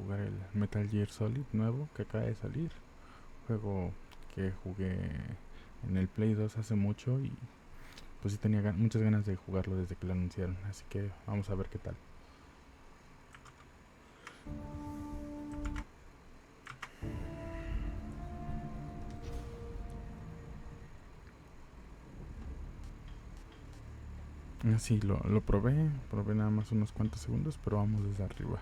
jugar el Metal Gear Solid nuevo que acaba de salir. Juego que jugué en el Play 2 hace mucho y pues sí tenía muchas ganas de jugarlo desde que lo anunciaron. Así que vamos a ver qué tal. Así lo probé nada más unos cuantos segundos, pero vamos desde arriba.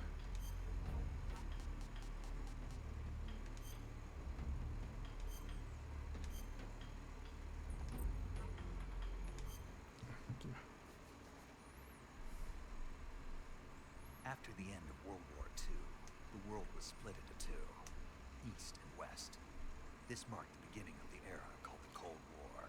After the end of World War II, the world was split into two, East and West. This marked the beginning of the era called the Cold War.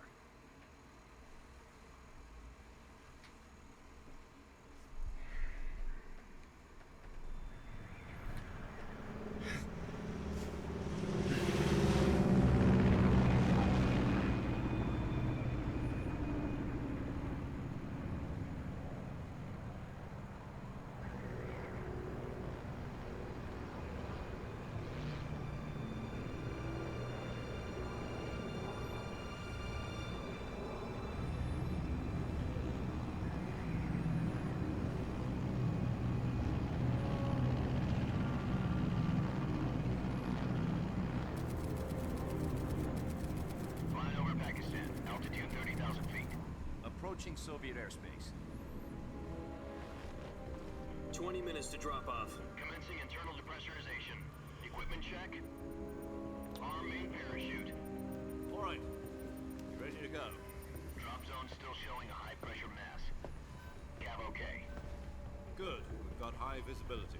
Altitude 30,000 feet. Approaching Soviet airspace. 20 minutes to drop off. Commencing internal depressurization. Equipment check. Arm main parachute. All right. Ready to go. Drop zone still showing a high pressure mass. Cav okay. Good. We've got high visibility.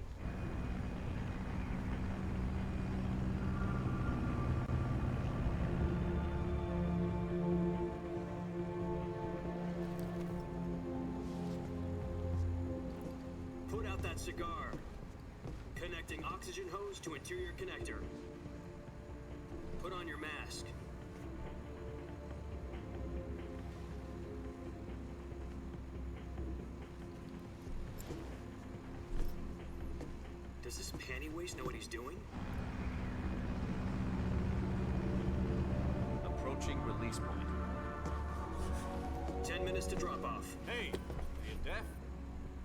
Put out that cigar. Connecting oxygen hose to interior connector. Put on your mask. Does this pantywaist know what he's doing? Approaching release point. 10 minutes to drop off. Hey, are you deaf?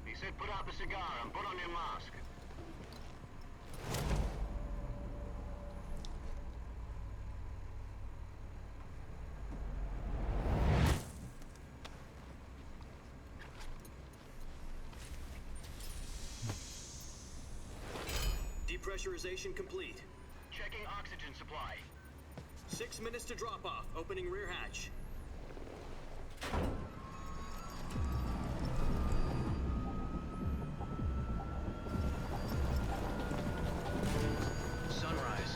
He said put out the cigar and put on your mask. Depressurization complete. Checking oxygen supply. 6 minutes to drop off. Opening rear hatch. Sunrise.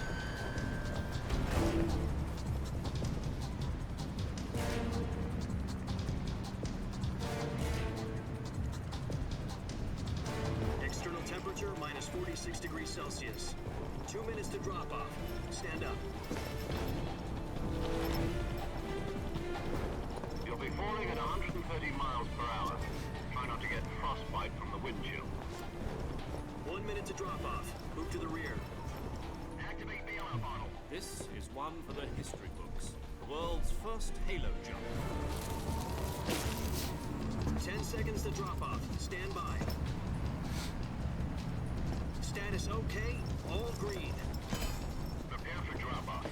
External temperature minus 46 degrees Celsius. 2 minutes to drop off. Stand up. You'll be falling at 130 miles per hour. Try not to get frostbite from the wind chill. 1 minute to drop off. Move to the rear. Activate bailout bottle. This is one for the history books. The world's first halo jump. 10 seconds to drop off. Stand by. Status okay. All green. Prepare for drop-off.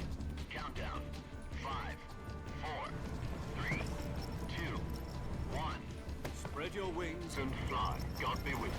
Countdown. 5, 4, 3, 2, 1. Spread your wings And fly. God be with you.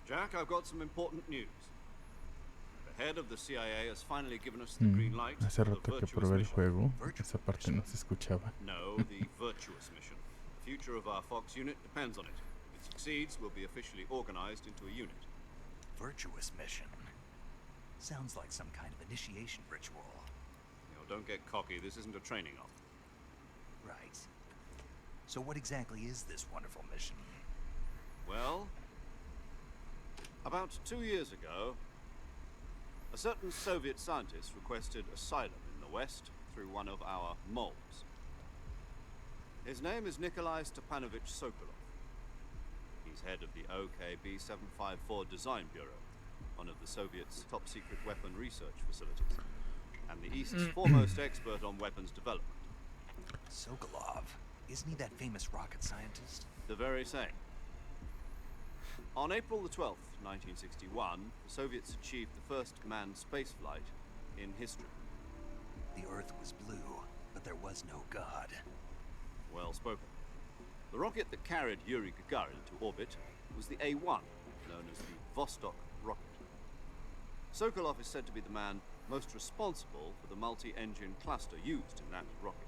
Jack, I've got some important news. The head of the CIA has finally given us the green light Hace for the rato que virtuous probé el mission. juego, esa parte no se escuchaba. No, the virtuous mission. The future of our Fox unit depends on it. If it succeeds, we'll be officially organized into a unit. Virtuous mission. Sounds like some kind of initiation ritual. You know, don't get cocky. This isn't a training op. Right. So what exactly is this wonderful mission? Well, about 2 years ago, a certain Soviet scientist requested asylum in the West through one of our moles. His name is Nikolai Stepanovich Sokolov. He's head of the OKB 754 Design Bureau, one of the Soviets' top-secret weapon research facilities, and the East's foremost expert on weapons development. Sokolov. Isn't he that famous rocket scientist? The very same. On April the 12th, 1961, the Soviets achieved the first manned spaceflight in history. The Earth was blue, but there was no God. Well spoken. The rocket that carried Yuri Gagarin to orbit was the A-1, known as the Vostok rocket. Sokolov is said to be the man most responsible for the multi-engine cluster used in that rocket.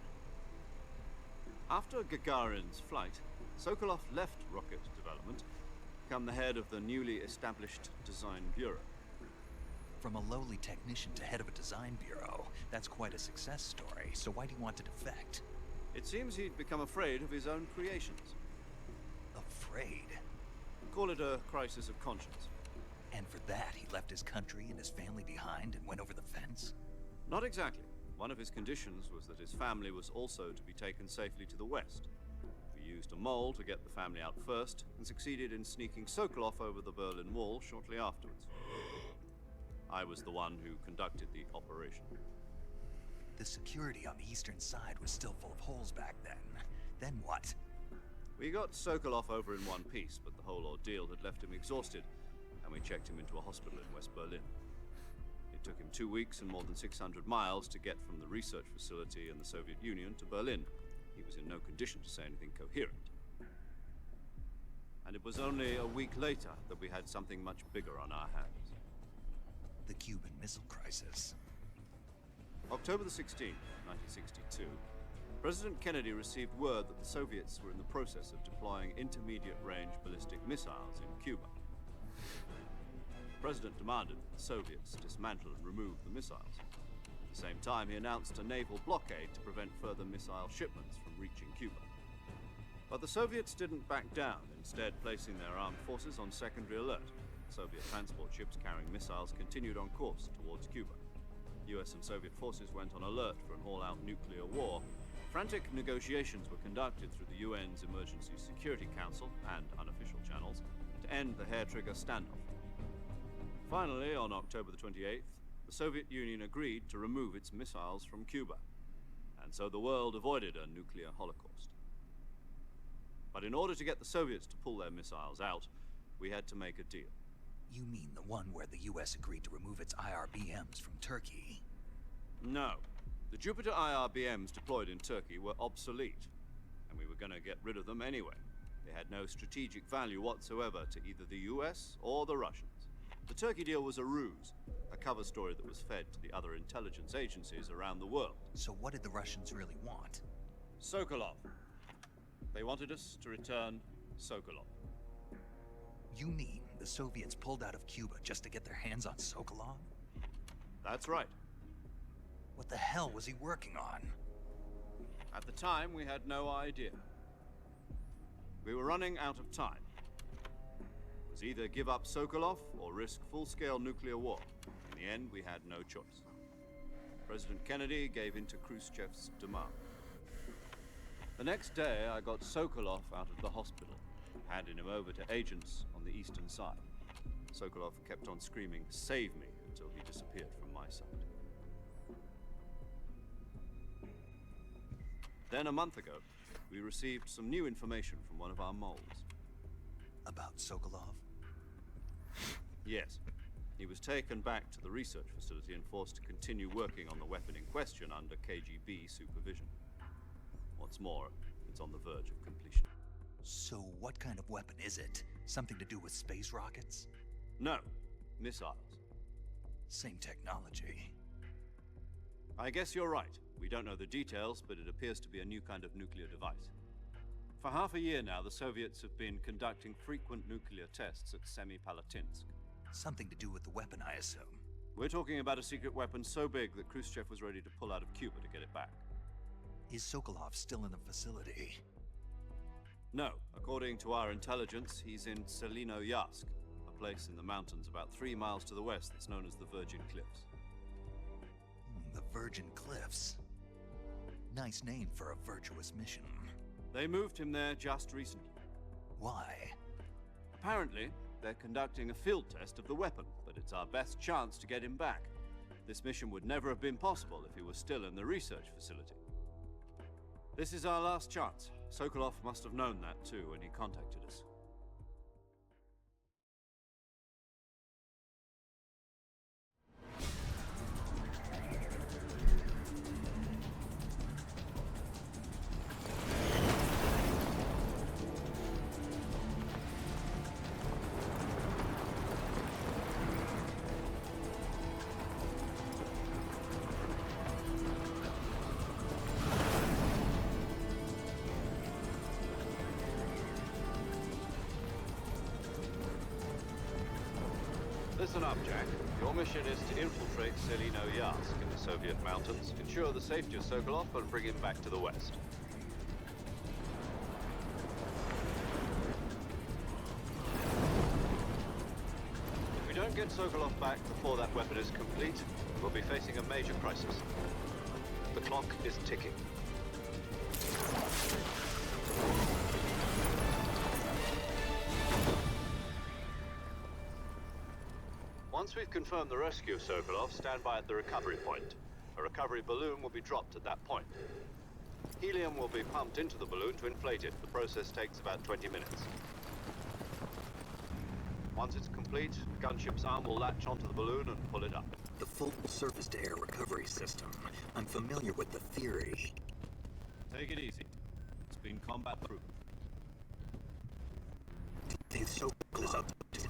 After Gagarin's flight, Sokolov left rocket development to become the head of the newly established Design Bureau. From a lowly technician to head of a design bureau, that's quite a success story. So why do you want to defect? It seems he'd become afraid of his own creations. Afraid? Call it a crisis of conscience. And for that, he left his country and his family behind and went over the fence? Not exactly. One of his conditions was that his family was also to be taken safely to the west. We used a mole to get the family out first, and succeeded in sneaking Sokolov over the Berlin Wall shortly afterwards. I was the one who conducted the operation. The security on the eastern side was still full of holes back then. Then what? We got Sokolov over in one piece, but the whole ordeal had left him exhausted, and we checked him into a hospital in West Berlin. It took him 2 weeks and more than 600 miles to get from the research facility in the Soviet Union to Berlin. He was in no condition to say anything coherent. And it was only a week later that we had something much bigger on our hands. The Cuban Missile Crisis. October the 16th, 1962, President Kennedy received word that the Soviets were in the process of deploying intermediate-range ballistic missiles in Cuba. The President demanded that the Soviets dismantle and remove the missiles. At the same time, he announced a naval blockade to prevent further missile shipments from reaching Cuba. But the Soviets didn't back down, instead placing their armed forces on secondary alert. Soviet transport ships carrying missiles continued on course towards Cuba. US and Soviet forces went on alert for an all-out nuclear war. Frantic negotiations were conducted through the UN's Emergency Security Council and unofficial channels to end the hair-trigger standoff. Finally, on October the 28th, the Soviet Union agreed to remove its missiles from Cuba, and so the world avoided a nuclear holocaust. But in order to get the Soviets to pull their missiles out, we had to make a deal. You mean the one where the US agreed to remove its IRBMs from Turkey? No. The Jupiter IRBMs deployed in Turkey were obsolete, and we were going to get rid of them anyway. They had no strategic value whatsoever to either the US or the Russians. The Turkey deal was a ruse, a cover story that was fed to the other intelligence agencies around the world. So what did the Russians really want? Sokolov. They wanted us to return Sokolov. You mean the Soviets pulled out of Cuba just to get their hands on Sokolov? That's right. What the hell was he working on? At the time, we had no idea. We were running out of time. It was either give up Sokolov or risk full-scale nuclear war. In the end, we had no choice. President Kennedy gave in to Khrushchev's demand. The next day, I got Sokolov out of the hospital, handing him over to agents on the eastern side. Sokolov kept on screaming, "Save me," until he disappeared from my sight. Then a month ago, we received some new information from one of our moles. About Sokolov? Yes. He was taken back to the research facility and forced to continue working on the weapon in question under KGB supervision. What's more, it's on the verge of completion. So what kind of weapon is it? Something to do with space rockets? No, missiles. Same technology. I guess you're right. We don't know the details, but it appears to be a new kind of nuclear device. For half a year now, the Soviets have been conducting frequent nuclear tests at Semipalatinsk. Something to do with the weapon, I assume. We're talking about a secret weapon so big that Khrushchev was ready to pull out of Cuba to get it back. Is Sokolov still in the facility? No, according to our intelligence, he's in Selino-Yask, a place in the mountains about 3 miles to the west that's known as the Virgin Cliffs. The Virgin Cliffs. Nice name for a virtuous mission. They moved him there just recently. Why? Apparently, they're conducting a field test of the weapon, but it's our best chance to get him back. This mission would never have been possible if he was still in the research facility. This is our last chance. Sokolov must have known that too when he contacted us. Listen up, Jack. Your mission is to infiltrate Selino-Yask in the Soviet mountains, ensure the safety of Sokolov, and bring him back to the West. If we don't get Sokolov back before that weapon is complete, we'll be facing a major crisis. The clock is ticking. Once we've confirmed the rescue of Sokolov, stand by at the recovery point. A recovery balloon will be dropped at that point. Helium will be pumped into the balloon to inflate it. The process takes about 20 minutes. Once it's complete, the gunship's arm will latch onto the balloon and pull it up. The full surface-to-air recovery system. I'm familiar with the theory. Take it easy. It's been combat-proof. If Sokolov up to it.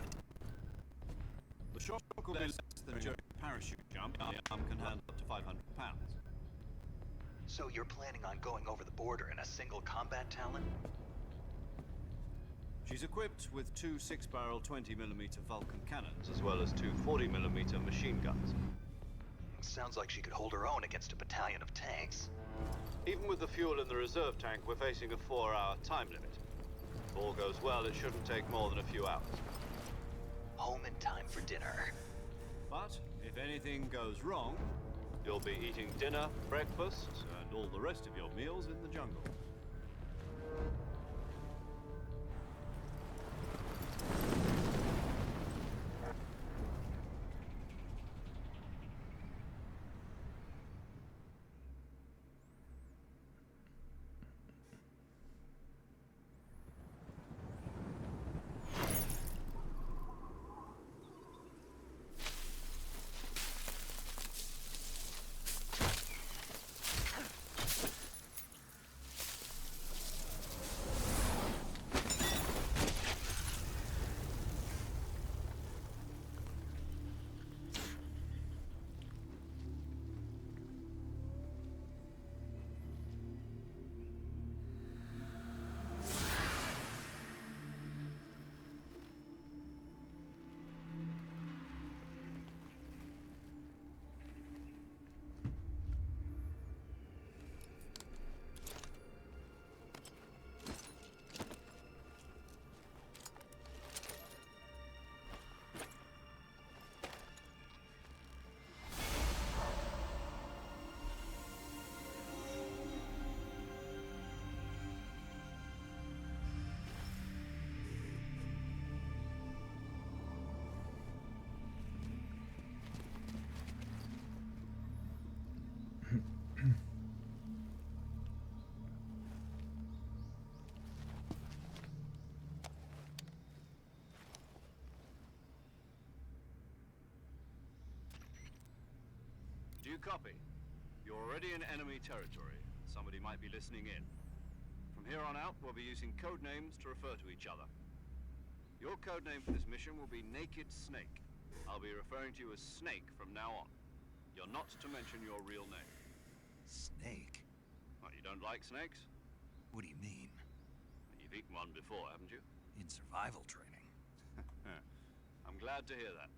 The shock will be less than during a parachute jump. The arm can handle up to 500 pounds. So you're planning on going over the border in a single combat Talon? She's equipped with 2 6-barrel 20mm Vulcan cannons, as well as 2 40mm machine guns. Sounds like she could hold her own against a battalion of tanks. Even with the fuel in the reserve tank, we're facing a 4-hour time limit. If all goes well, it shouldn't take more than a few hours. Home in time for dinner. But if anything goes wrong, you'll be eating dinner, breakfast, and all the rest of your meals in the jungle. Do you copy? You're already in enemy territory. Somebody might be listening in. From here on out, we'll be using code names to refer to each other. Your code name for this mission will be Naked Snake. I'll be referring to you as Snake from now on. You're not to mention your real name. Snake? What, you don't like snakes? What do you mean? You've eaten one before, haven't you? In survival training. I'm glad to hear that.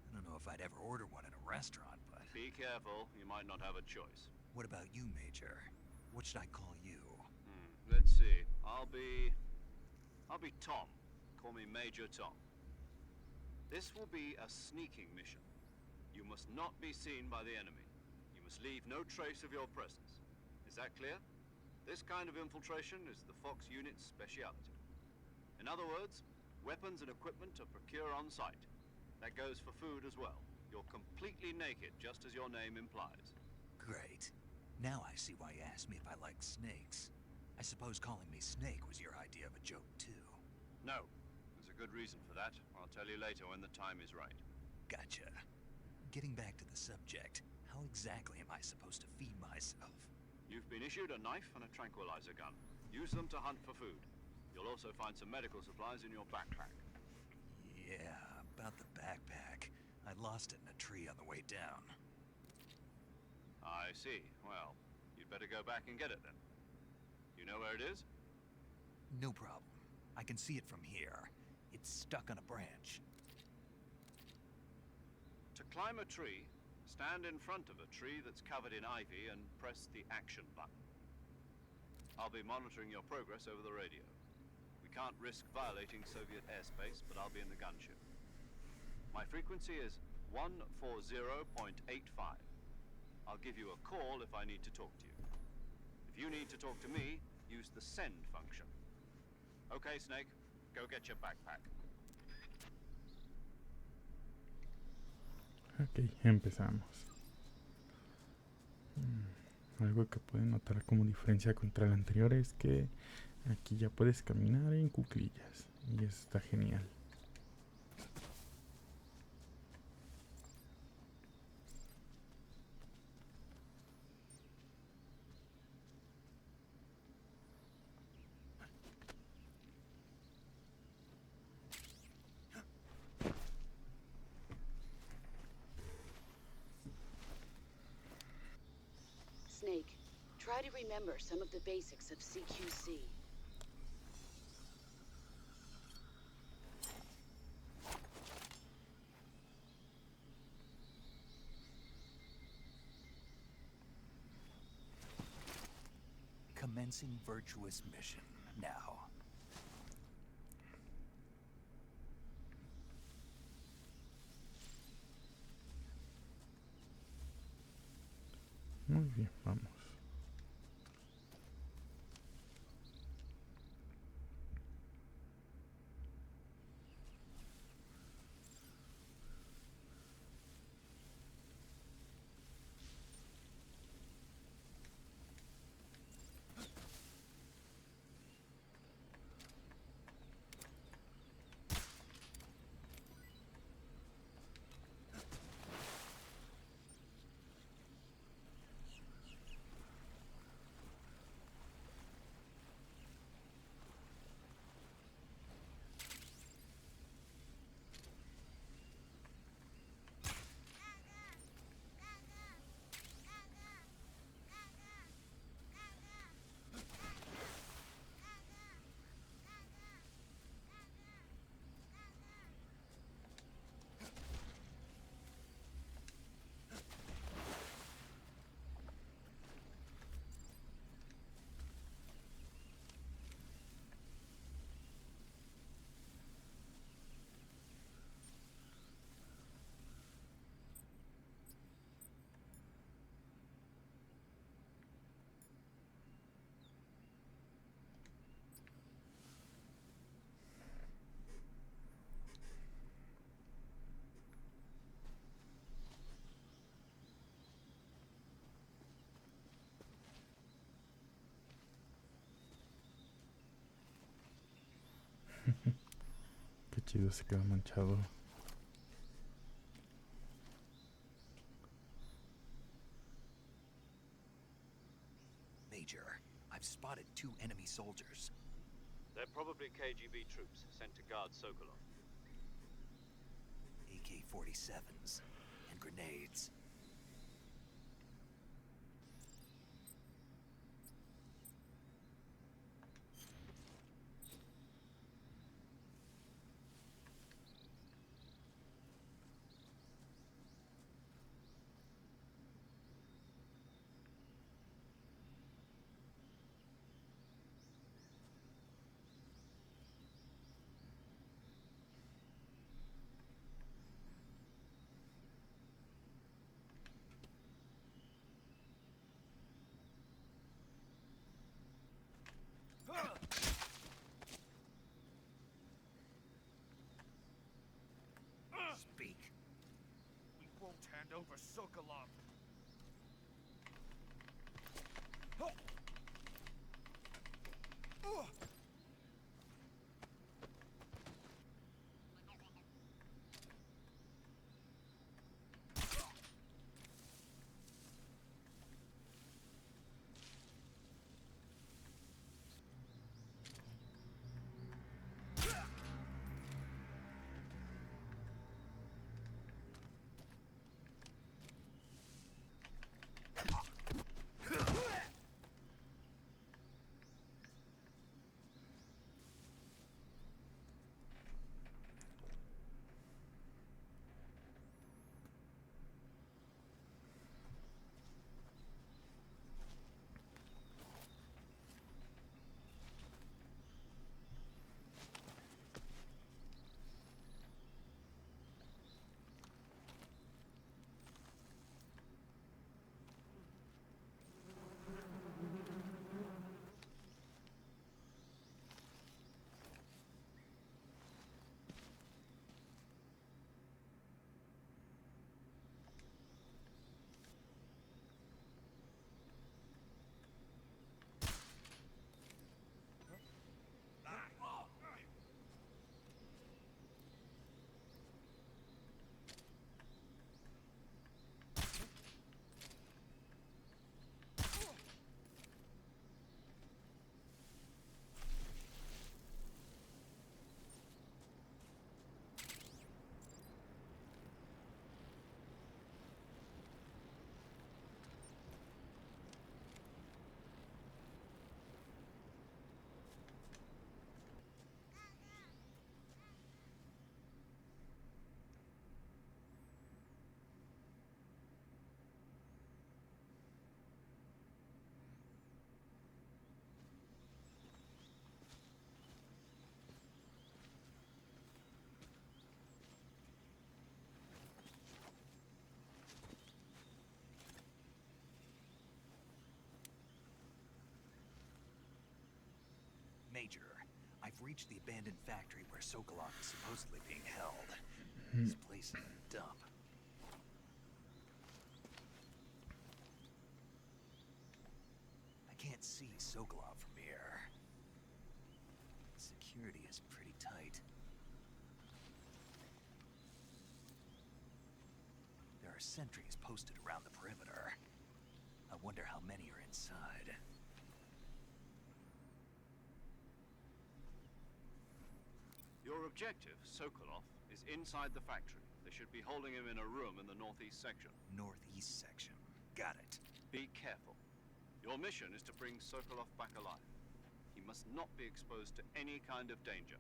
I don't know if I'd ever order one in a restaurant, but... Be careful, you might not have a choice. What about you, Major? What should I call you? Let's see. I'll be Tom. Call me Major Tom. This will be a sneaking mission. You must not be seen by the enemy. You must leave no trace of your presence. Is that clear? This kind of infiltration is the Fox unit's speciality. In other words, weapons and equipment are procured on site. That goes for food as well. You're completely naked, just as your name implies. Great. Now I see why you asked me if I like snakes. I suppose calling me Snake was your idea of a joke, too. No. There's a good reason for that. I'll tell you later when the time is right. Gotcha. Getting back to the subject, how exactly am I supposed to feed myself? You've been issued a knife and a tranquilizer gun. Use them to hunt for food. You'll also find some medical supplies in your backpack. Yeah, about the backpack. I lost it in a tree on the way down. I see. Well, you'd better go back and get it then. You know where it is? No problem. I can see it from here. It's stuck on a branch. To climb a tree, stand in front of a tree that's covered in ivy and press the action button. I'll be monitoring your progress over the radio. We can't risk violating Soviet airspace, but I'll be in the gunship. My frequency is 140.85. I'll give you a call if I need to talk to you. If you need to talk to me, use the send function. Okay, Snake, go get your backpack. Ok, empezamos. Algo que pueden notar como diferencia contra el anterior es que aquí ya puedes caminar en cuclillas y eso está genial. Snake, try to remember some of the basics of CQC. Commencing virtuous mission now. Muy bien, vamos. Qué chido se quedó manchado. Major, I've spotted 2 enemy soldiers. They're probably KGB troops sent to guard Sokolov. AK-47s and grenades. over Sokolov. Major, I've reached the abandoned factory where Sokolov is supposedly being held. This place is a dump. I can't see Sokolov from here. Security is pretty tight. There are sentries posted around the perimeter. I wonder how many are inside. Your objective, Sokolov, is inside the factory. They should be holding him in a room in the northeast section. Northeast section. Got it. Be careful. Your mission is to bring Sokolov back alive. He must not be exposed to any kind of danger.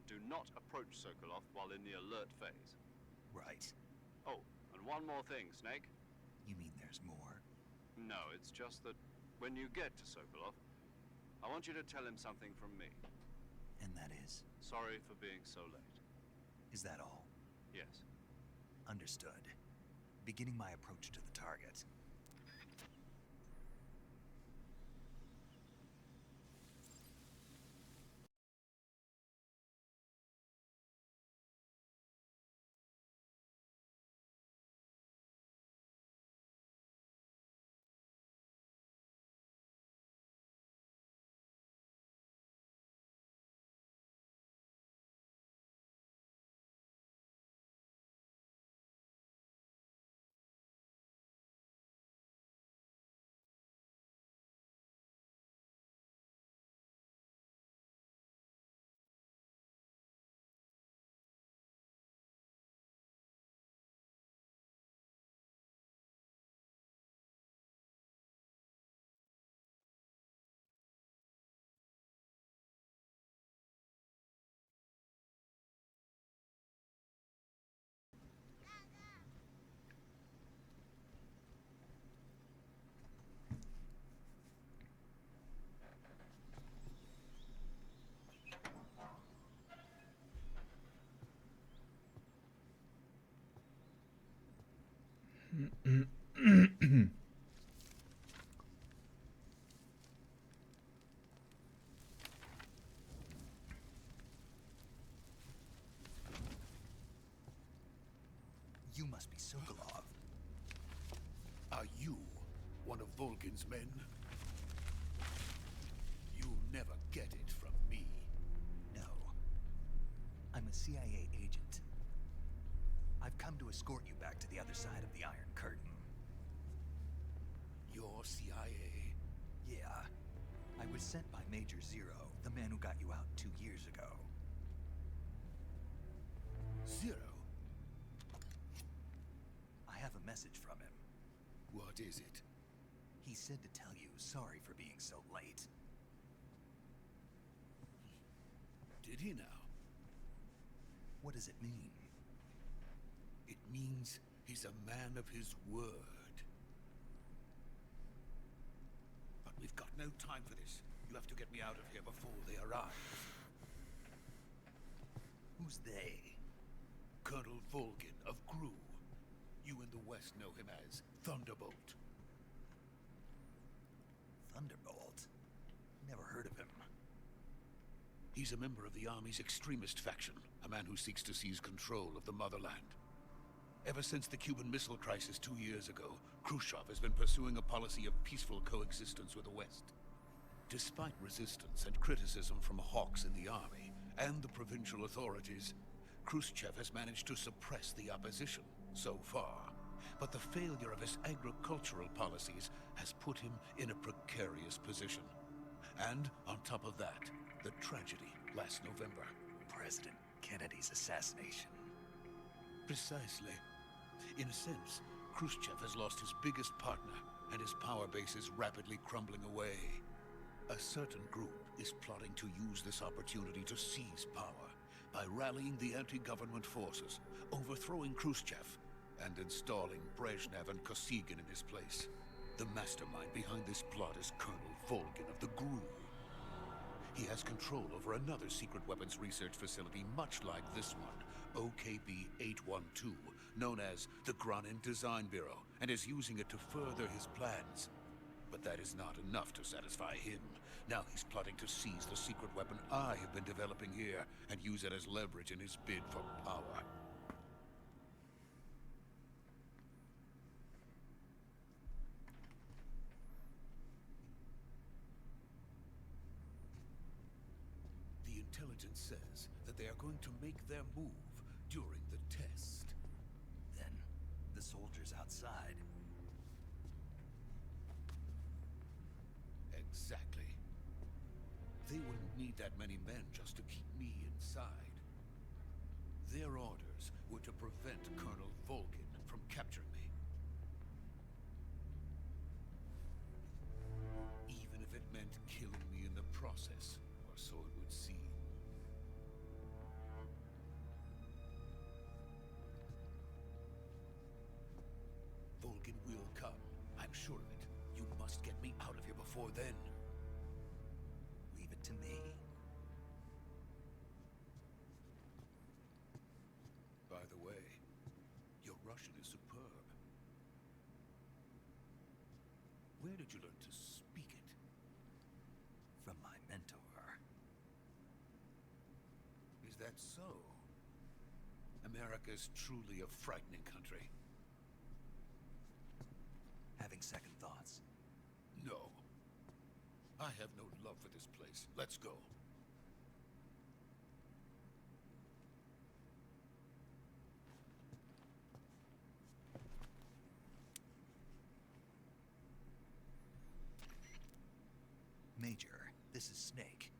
Do not approach Sokolov while in the alert phase. Right. Oh, and one more thing, Snake. You mean there's more? No, it's just that when you get to Sokolov, I want you to tell him something from me. And that is? Sorry for being so late. Is that all? Yes. Understood. Beginning my approach to the target. You must be Sokolov. of Volgin's men? You'll never get it from me. No. I'm a CIA agent. I've come to escort you back to the other side of the Iron Curtain. You're CIA? Yeah. I was sent by Major Zero, the man who got you out 2 years ago. Zero? I have a message from him. What is it? He said to tell you sorry for being so late. Did he now? What does it mean? It means he's a man of his word. But we've got no time for this. You have to get me out of here before they arrive. Who's they? Colonel Volgin of Gru. You in the West know him as Thunderbolt. Thunderbolt? Never heard of him. He's a member of the Army's extremist faction, a man who seeks to seize control of the motherland. Ever since the Cuban Missile Crisis 2 years ago, Khrushchev has been pursuing a policy of peaceful coexistence with the West. Despite resistance and criticism from hawks in the army and the provincial authorities, Khrushchev has managed to suppress the opposition so far. But the failure of his agricultural policies has put him in a precarious position. And on top of that, the tragedy last November. President Kennedy's assassination. Precisely. In a sense, Khrushchev has lost his biggest partner, and his power base is rapidly crumbling away. A certain group is plotting to use this opportunity to seize power by rallying the anti-government forces, overthrowing Khrushchev, and installing Brezhnev and Kosygin in his place. The mastermind behind this plot is Colonel Volgin of the GRU. He has control over another secret weapons research facility much like this one, OKB-812, known as the Granin Design Bureau, and is using it to further his plans. But that is not enough to satisfy him. Now he's plotting to seize the secret weapon I have been developing here and use it as leverage in his bid for power. The intelligence says that they are going to make their move during the test. Then, the soldiers outside. Exactly. They wouldn't need that many men just to keep me inside. Their orders were to prevent Colonel Volgin from capturing me. Even if it meant killing me in the process, or so it would seem. Volgin will come. I'm sure of it. You must get me out of here before then. Leave it to me. By the way, your Russian is superb. Where did you learn to speak it? From my mentor. Is that so? America is truly a frightening country. Having second thoughts. No. I have no love for this place. Let's go. Major, this is Snake.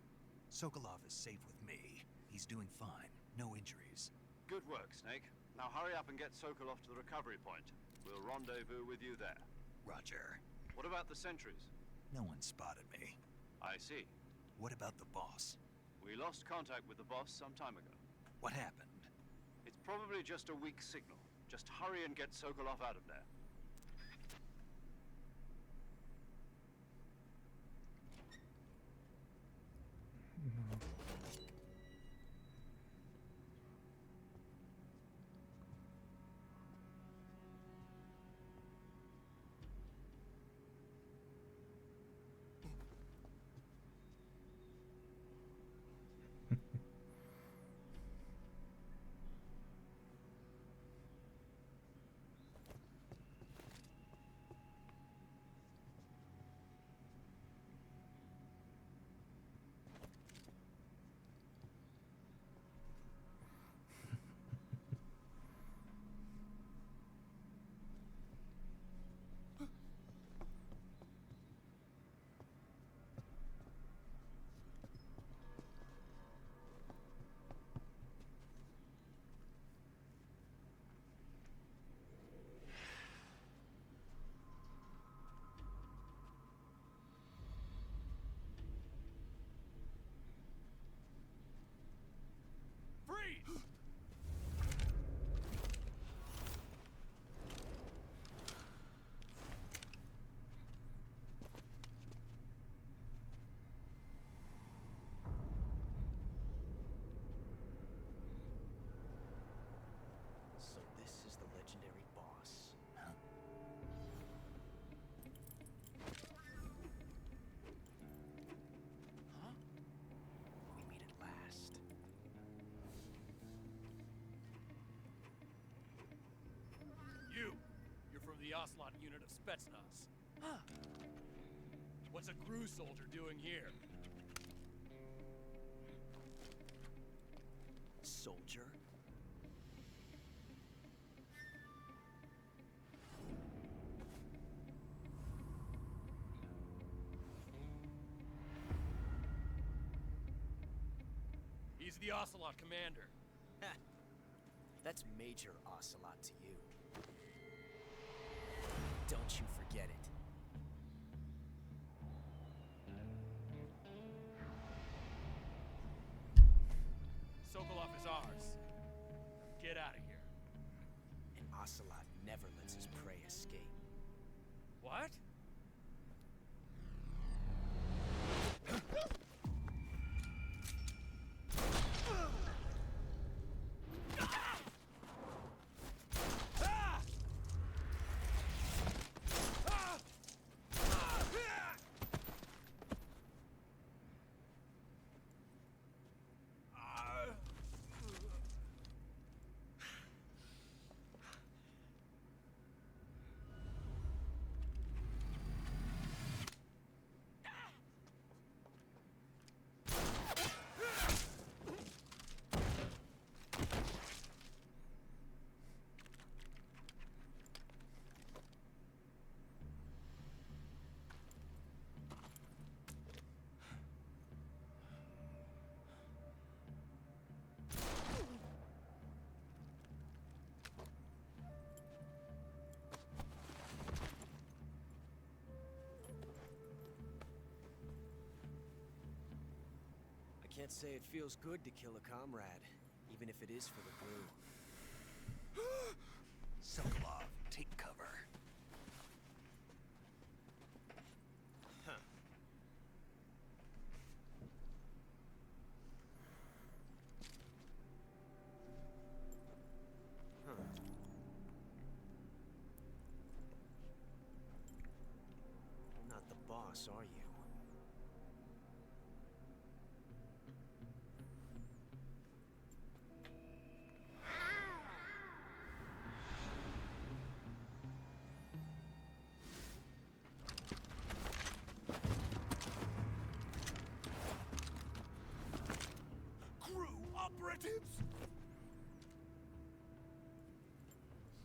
Sokolov is safe with me. He's doing fine. No injuries. Good work, Snake. Now hurry up and get Sokolov to the recovery point. We'll rendezvous with you there. Roger. What about the sentries? No one spotted me. I see. What about the boss? We lost contact with the boss some time ago. What happened? It's probably just a weak signal. Just hurry and get Sokolov out of there. No. Spetsnaz. Huh. What's a crew soldier doing here? Soldier? He's the Ocelot commander. Ha! That's Major Ocelot to you. Don't you forget it. Sokolov is ours. Get out of here. And Ocelot never lets his prey escape. What? I can't say it feels good to kill a comrade, even if it is for the brew. Sokolov, take cover. Huh. Huh. You're not the boss, are you? Operatives!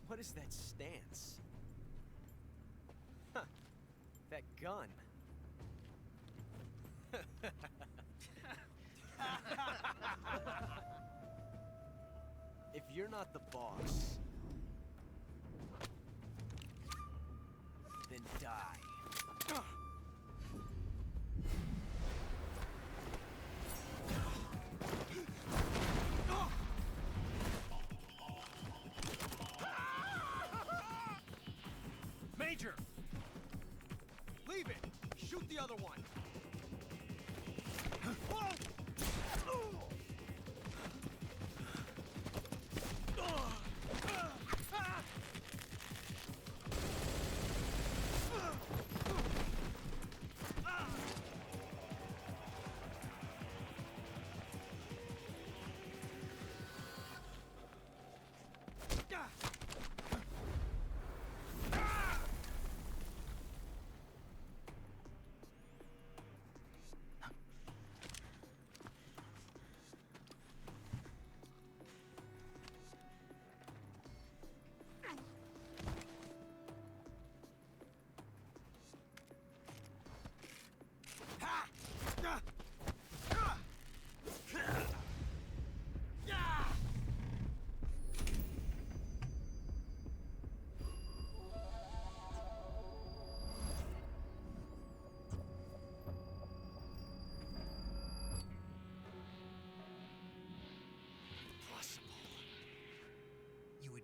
What is that stance? Huh. That gun. If you're not the boss, then die. Major! Leave it! Shoot the other one!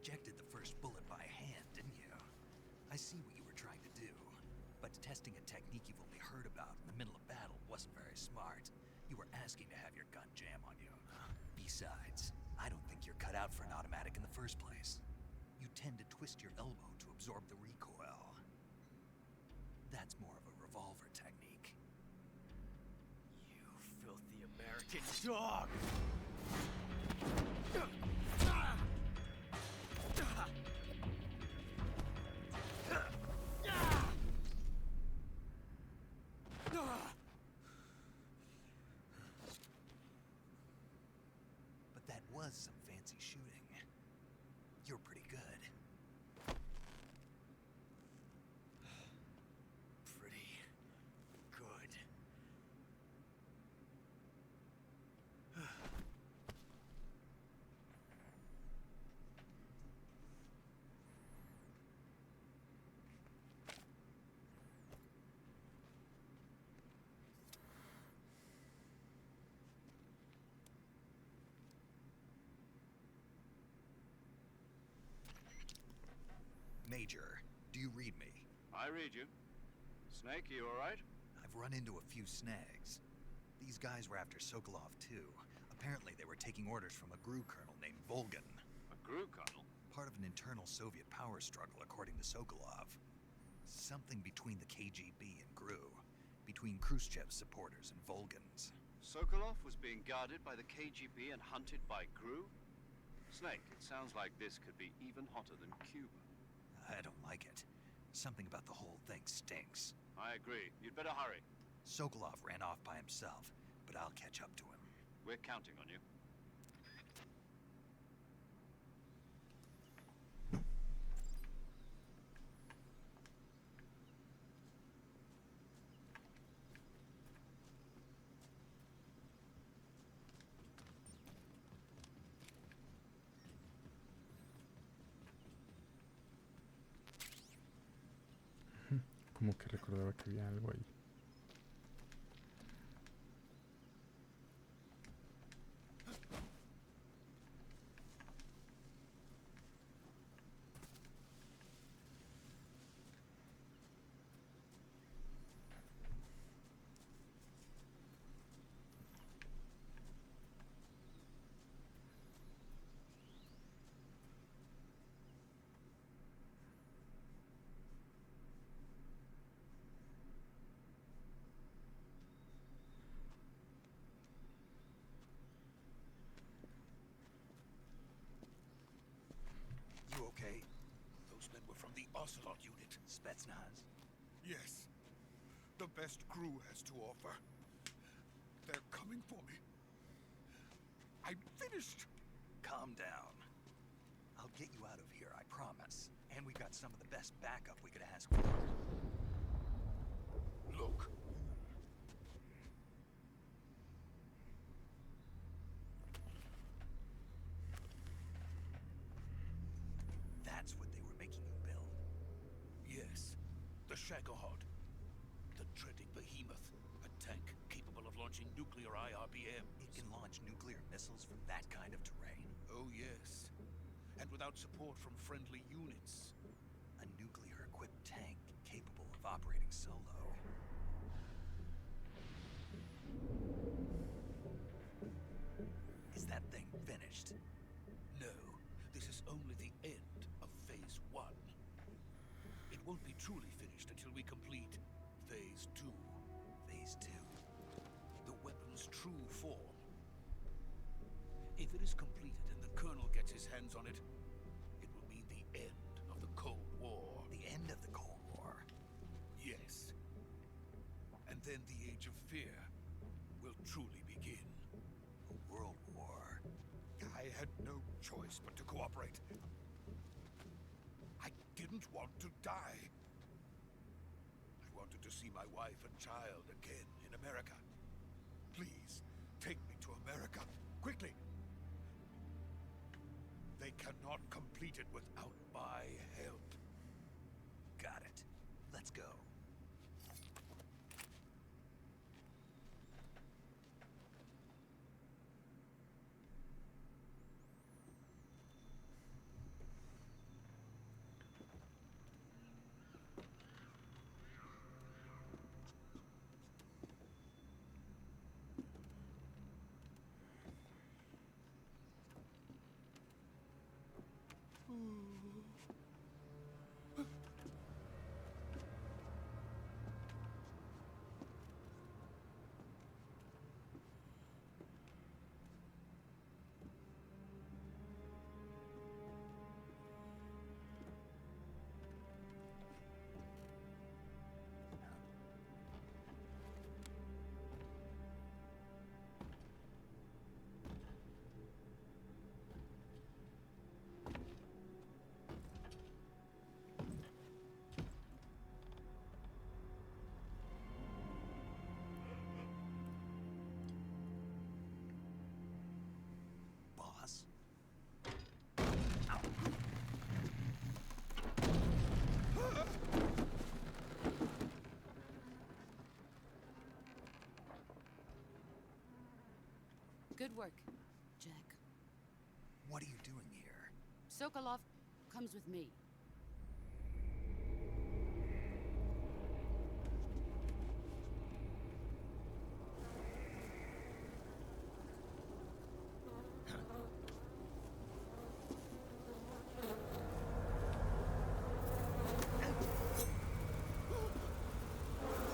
Ejected the first bullet by hand, didn't you? I see what you were trying to do. But testing a technique you've only heard about in the middle of battle wasn't very smart. You were asking to have your gun jam on you. Besides, I don't think you're cut out for an automatic in the first place. You tend to twist your elbow to absorb the recoil. That's more of a revolver technique. You filthy American dog! was some fancy shooting. You're pretty good. Pretty good. Major, do you read me? I read you. Snake, you alright? I've run into a few snags. These guys were after Sokolov too. Apparently they were taking orders from a GRU colonel named Volgan. A GRU colonel? Part of an internal Soviet power struggle, according to Sokolov. Something between the KGB and GRU. Between Khrushchev's supporters and Volgan's. Sokolov was being guarded by the KGB and hunted by GRU? Snake, it sounds like this could be even hotter than Cuba. I don't like it. Something about the whole thing stinks. I agree. You'd better hurry. Sokolov ran off by himself, but I'll catch up to him. We're counting on you. Como que recordaba que había algo ahí. You okay? Those men were from the Ocelot unit. Spetsnaz? Yes. The best crew has to offer. They're coming for me. I'm finished. Calm down. I'll get you out of here, I promise. And we've got some of the best backup we could ask for. Look. That's what they were making you build. Yes. The Shagohod. The dreaded behemoth. A tank capable of launching nuclear IRBMs. It can launch nuclear missiles from that kind of terrain? Oh, yes. And without support from friendly units. A nuclear-equipped tank capable of operating solo. Is that thing finished? No, this is only the end of Phase 1. It won't be truly finished until we complete Phase 2. Phase 2? The weapon's true form. If it is completed and the Colonel gets his hands on it, it will mean the end of the Cold War. The end of the Cold War? Yes. And then the Age of Fear will truly begin. A world war? I had no choice but to cooperate. I didn't want to die. I wanted to see my wife and child again in America. Please, take me to America, quickly. They cannot complete it without my help. Got it. Let's go. Good work, Jack. What are you doing here? Sokolov comes with me.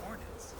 Hornets.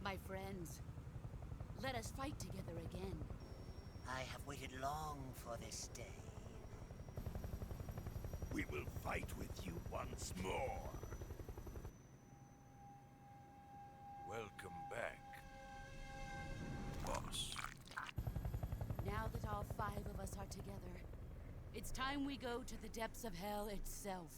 My friends, let us fight together again. I have waited long for this day. We will fight with you once more. Welcome back, boss. Now that all 5 of us are together, it's time we go to the depths of hell itself.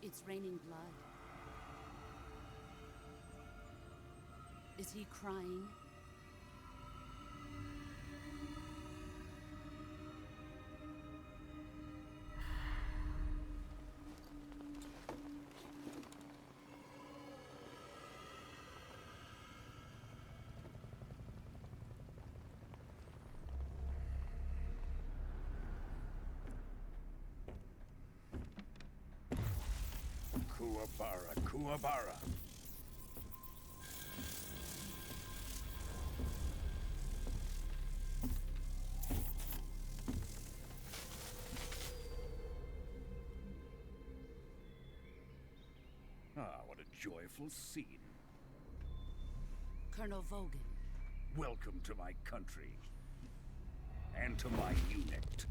It's raining blood. Is he crying? Kuwabara, Kuwabara. Ah, what a joyful scene. Colonel Vogan. Welcome to my country. And to my unit.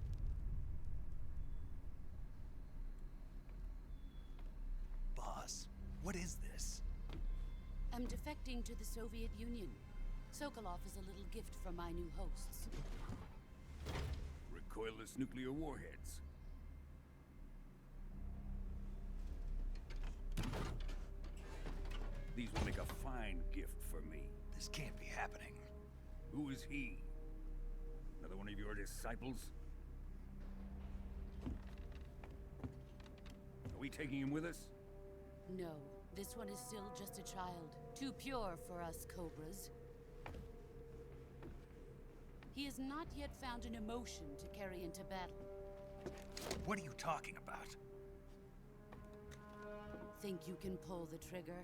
Boss, what is this? I'm defecting to the Soviet Union. Sokolov is a little gift from my new hosts. Recoilless nuclear warheads. These will make a fine gift for me. This can't be happening. Who is he? Another one of your disciples? Are we taking him with us? No, this one is still just a child. Too pure for us Cobras. He has not yet found an emotion to carry into battle. What are you talking about? Think you can pull the trigger?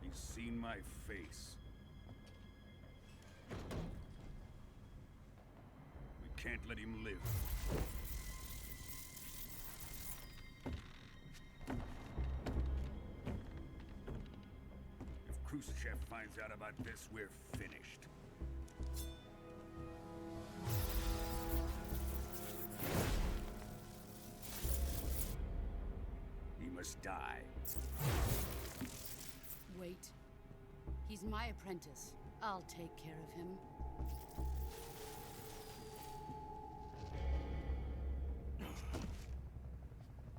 He's seen my face. We can't let him live. If Khrushchev finds out about this, we're finished. He must die. Wait. He's my apprentice. I'll take care of him.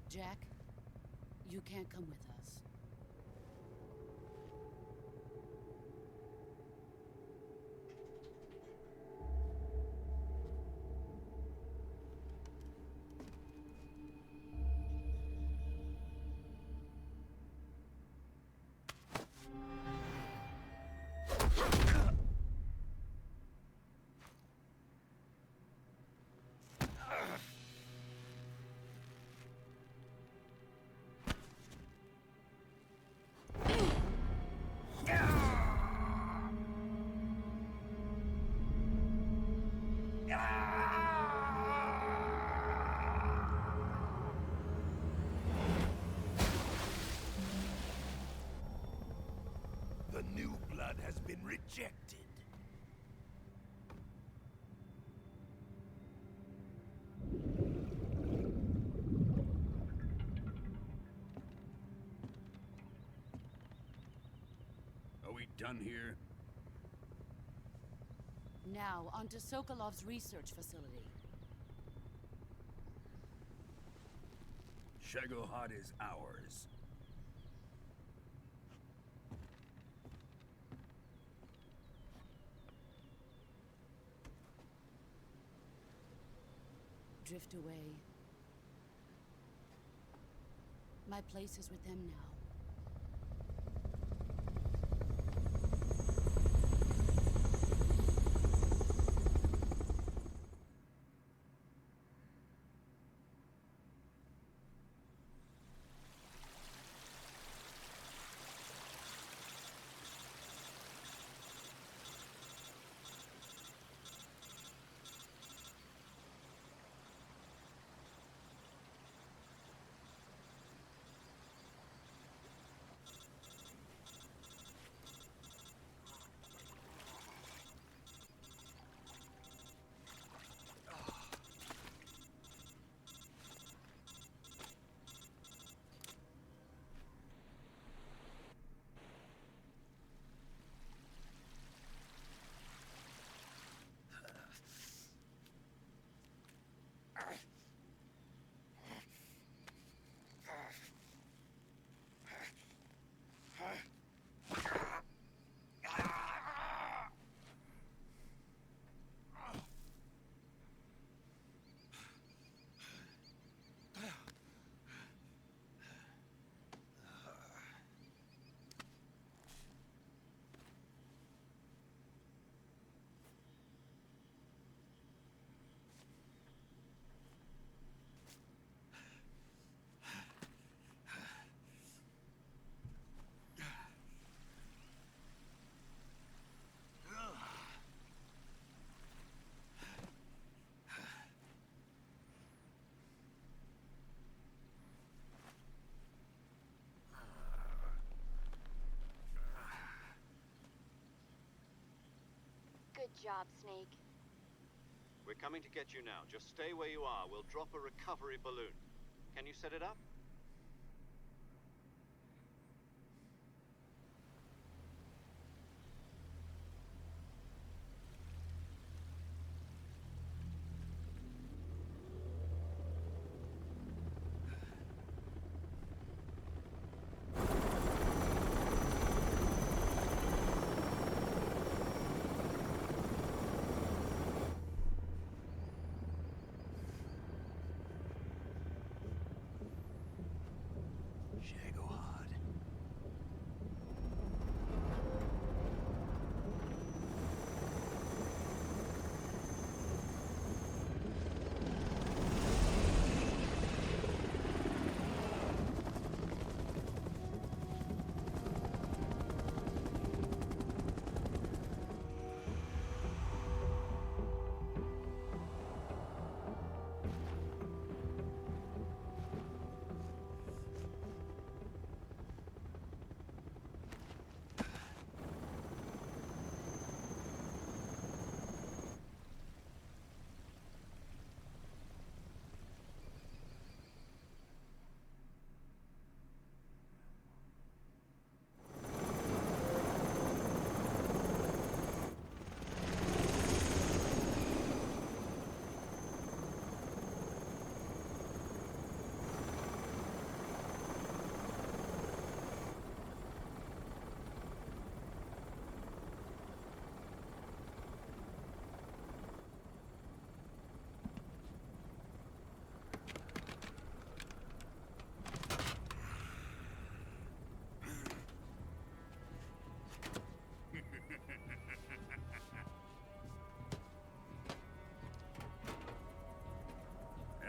Jack, you can't come with us. Shagohod has been rejected. Are we done here? Now, onto Sokolov's research facility. Shagohod is ours. Drift away. My place is with them now. Good job, Snake. We're coming to get you now. Just stay where you are. We'll drop a recovery balloon. Can you set it up? Shagohod.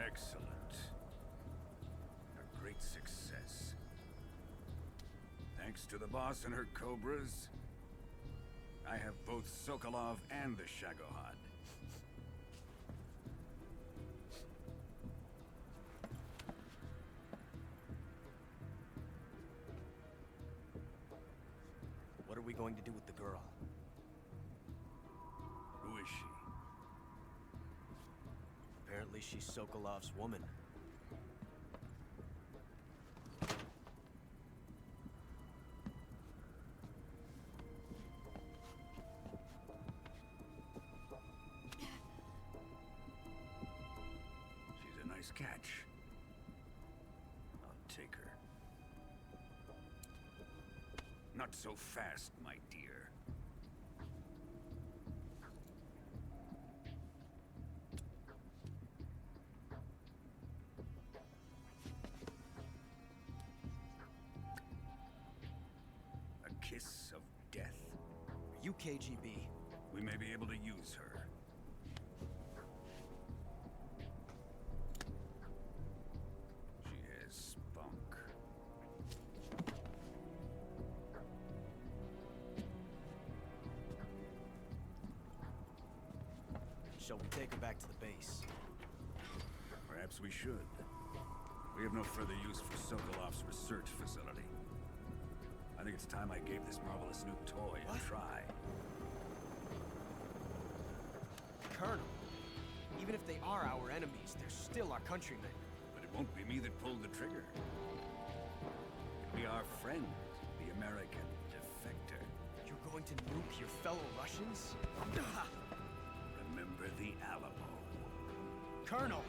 Excellent. A great success. Thanks to the boss and her cobras, I have both Sokolov and the Shagohod. What are are we going to do with the girl? Who is she? Apparently she's Sokolov's woman. She's a nice catch. I'll take her. Not so fast, my dear. A kiss of death? Are you KGB? We may be able to use her. She has spunk. Shall we take her back to the base? Perhaps we should. We have no further use for Sokolov's research facility. I think it's time I gave this marvelous new toy a try. Colonel, even if they are our enemies, they're still our countrymen. But it won't be me that pulled the trigger. It'll be our friend, the American defector. You're going to nuke your fellow Russians? Remember the Alamo. Colonel!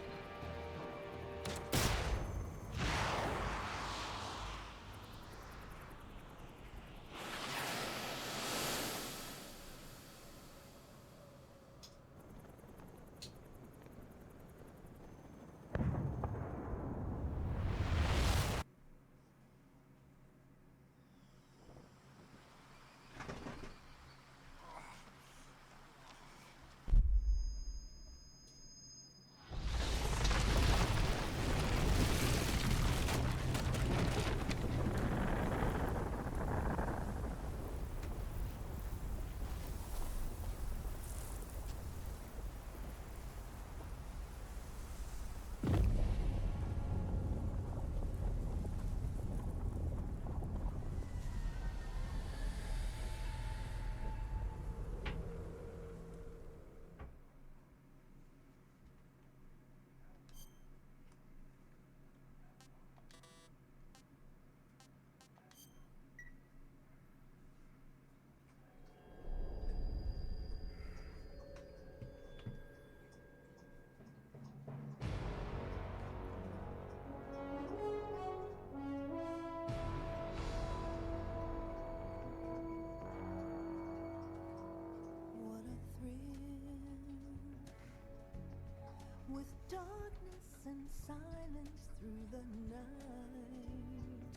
With darkness and silence through the night,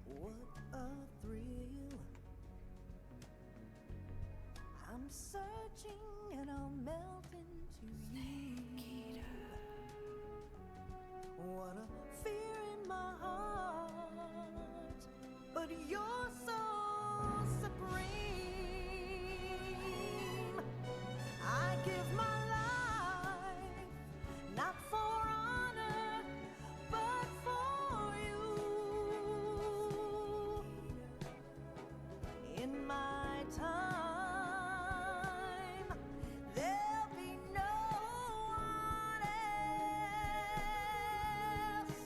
what a thrill. I'm searching and I'll melt into you. What a fear in my heart, but you're so supreme. I give my not for honor, but for you. In my time, there'll be no one else.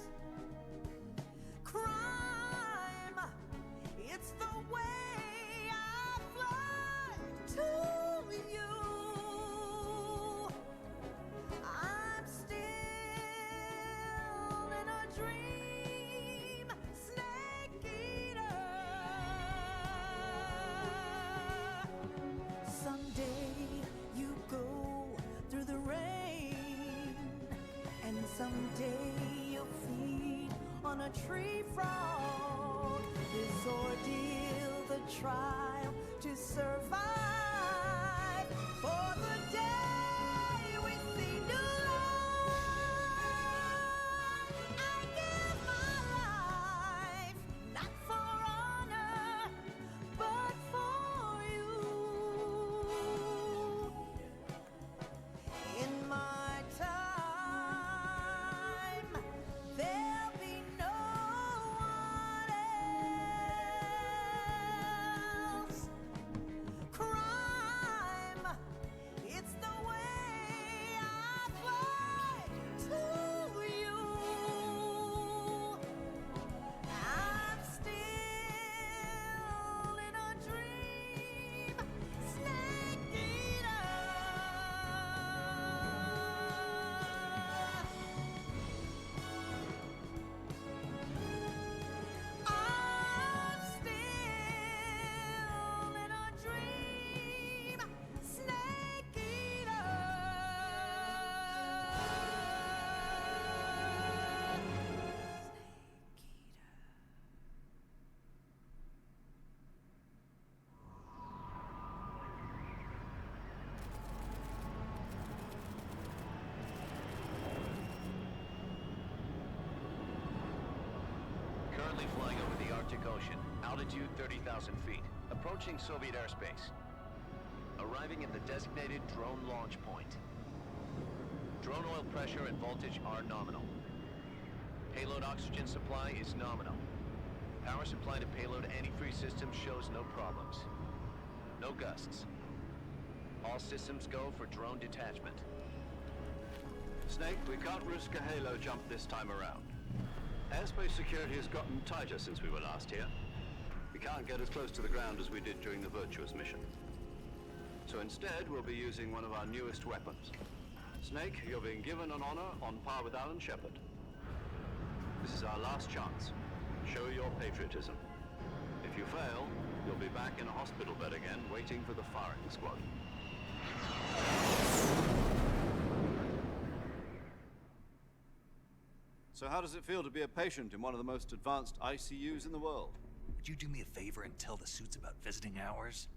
Crime, it's the way I fly to you. Someday you'll feed on a tree frog. This ordeal, the trial to survive. For the day we see new life, I give my life, not for honor, but for you. In my time, there'll be no one else. Arctic Ocean. Altitude 30,000 feet. Approaching Soviet airspace. Arriving at the designated drone launch point. Drone oil pressure and voltage are nominal. Payload oxygen supply is nominal. Power supply to payload antifreeze system shows no problems. No gusts. All systems go for drone detachment. Snake, we can't risk a halo jump this time around. Airspace security has gotten tighter since we were last here. We can't get as close to the ground as we did during the Virtuous mission. So instead, we'll be using one of our newest weapons. Snake, you're being given an honor on par with Alan Shepard. This is our last chance. Show your patriotism. If you fail, you'll be back in a hospital bed again, waiting for the firing squad. So how does it feel to be a patient in one of the most advanced ICUs in the world? Would you do me a favor and tell the suits about visiting hours?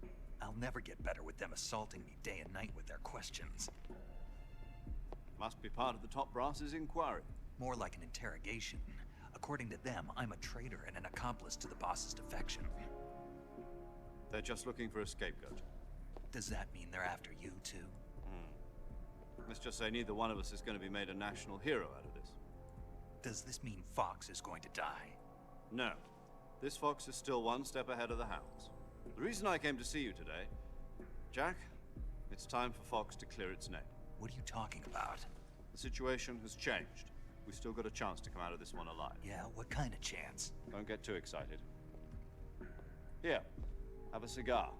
I'll never get better with them assaulting me day and night with their questions. Must be part of the top brass's inquiry. More like an interrogation. According to them, I'm a traitor and an accomplice to the boss's defection. They're just looking for a scapegoat. Does that mean they're after you, too? Let's just say neither one of us is going to be made a national hero out of this. Does this mean Fox is going to die? No. This fox is still one step ahead of the hounds. The reason I came to see you today, Jack, it's time for Fox to clear its name. What are you talking about? The situation has changed. We've still got a chance to come out of this one alive. Yeah, what kind of chance? Don't get too excited. Here, have a cigar.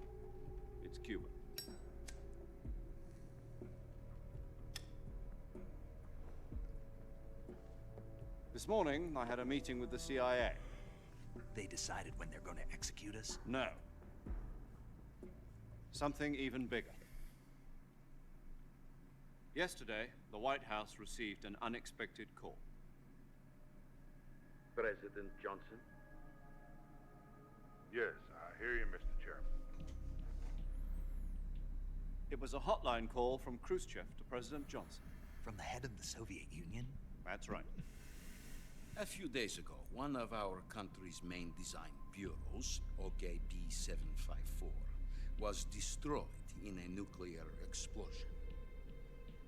It's Cuban. This morning, I had a meeting with the CIA. They decided when they're going to execute us? No. Something even bigger. Yesterday, the White House received an unexpected call. President Johnson? Yes, I hear you, Mr. Chairman. It was a hotline call from Khrushchev to President Johnson. From the head of the Soviet Union? That's right. A few days ago, one of our country's main design bureaus, OKB-754, was destroyed in a nuclear explosion.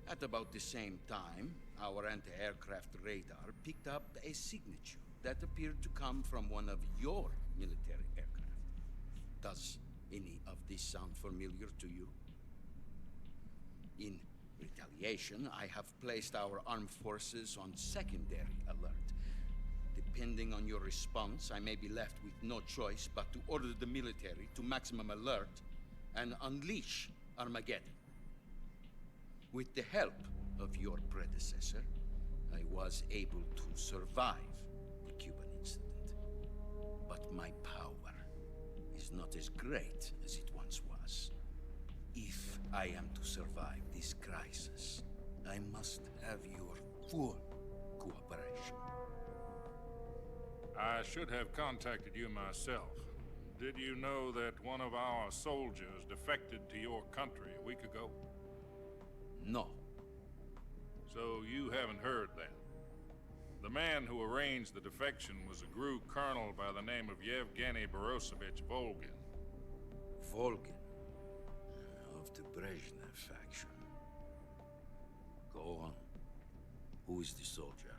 At about the same time, our anti-aircraft radar picked up a signature that appeared to come from one of your military aircraft. Does any of this sound familiar to you? In retaliation, I have placed our armed forces on secondary alert. Depending on your response, I may be left with no choice but to order the military to maximum alert and unleash Armageddon. With the help of your predecessor, I was able to survive the Cuban incident. But my power is not as great as it once was. If I am to survive this crisis, I must have your full cooperation. I should have contacted you myself. Did you know that one of our soldiers defected to your country a week ago? No. So you haven't heard then? The man who arranged the defection was a GRU colonel by the name of Yevgeny Borosovich Volgin. Volgin? Of the Brezhnev faction. Go on. Who is the soldier?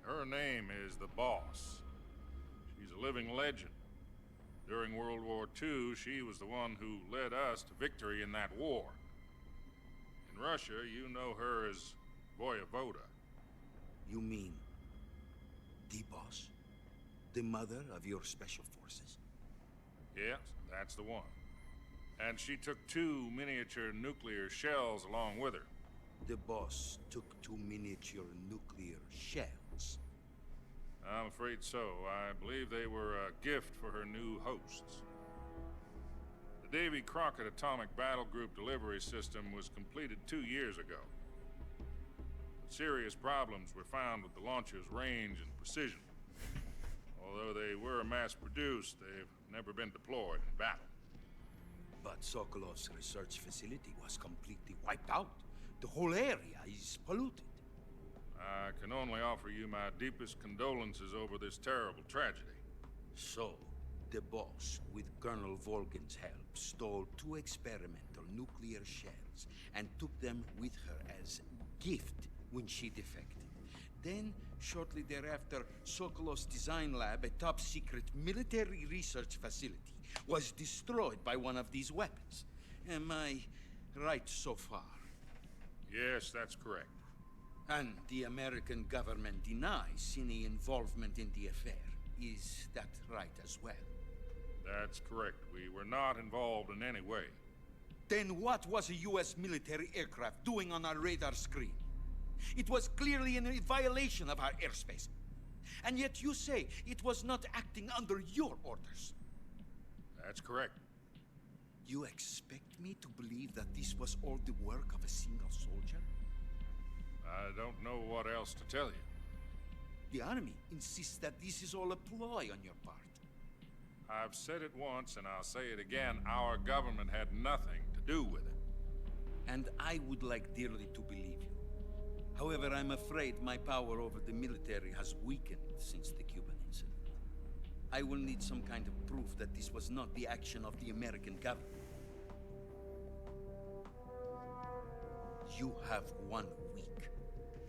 Her name is the Boss. She's a living legend. During World War II, she was the one who led us to victory in that war. In Russia, you know her as Voyevoda. You mean the Boss? The mother of your special forces? Yes, that's the one. And she took 2 miniature nuclear shells along with her. The Boss took 2 miniature nuclear shells? I'm afraid so. I believe they were a gift for her new hosts. The Davy Crockett Atomic Battle Group delivery system was completed 2 years ago. Serious problems were found with the launcher's range and precision. Although they were mass-produced, they've never been deployed in battle. But Sokolov's research facility was completely wiped out. The whole area is polluted. I can only offer you my deepest condolences over this terrible tragedy. So, the boss, with Colonel Volgin's help, stole 2 experimental nuclear shells and took them with her as gift when she defected. Then, shortly thereafter, Sokolov's design lab, a top-secret military research facility, was destroyed by one of these weapons. Am I right so far? Yes, that's correct. And the American government denies any involvement in the affair. Is that right as well? That's correct. We were not involved in any way. Then what was a U.S. military aircraft doing on our radar screen? It was clearly in violation of our airspace. And yet you say it was not acting under your orders. That's correct. You expect me to believe that this was all the work of a single soldier? I don't know what else to tell you. The army insists that this is all a ploy on your part. I've said it once and I'll say it again. Our government had nothing to do with it. And I would like dearly to believe you. However, I'm afraid my power over the military has weakened since the Cuban incident. I will need some kind of proof that this was not the action of the American government. You have 1 week.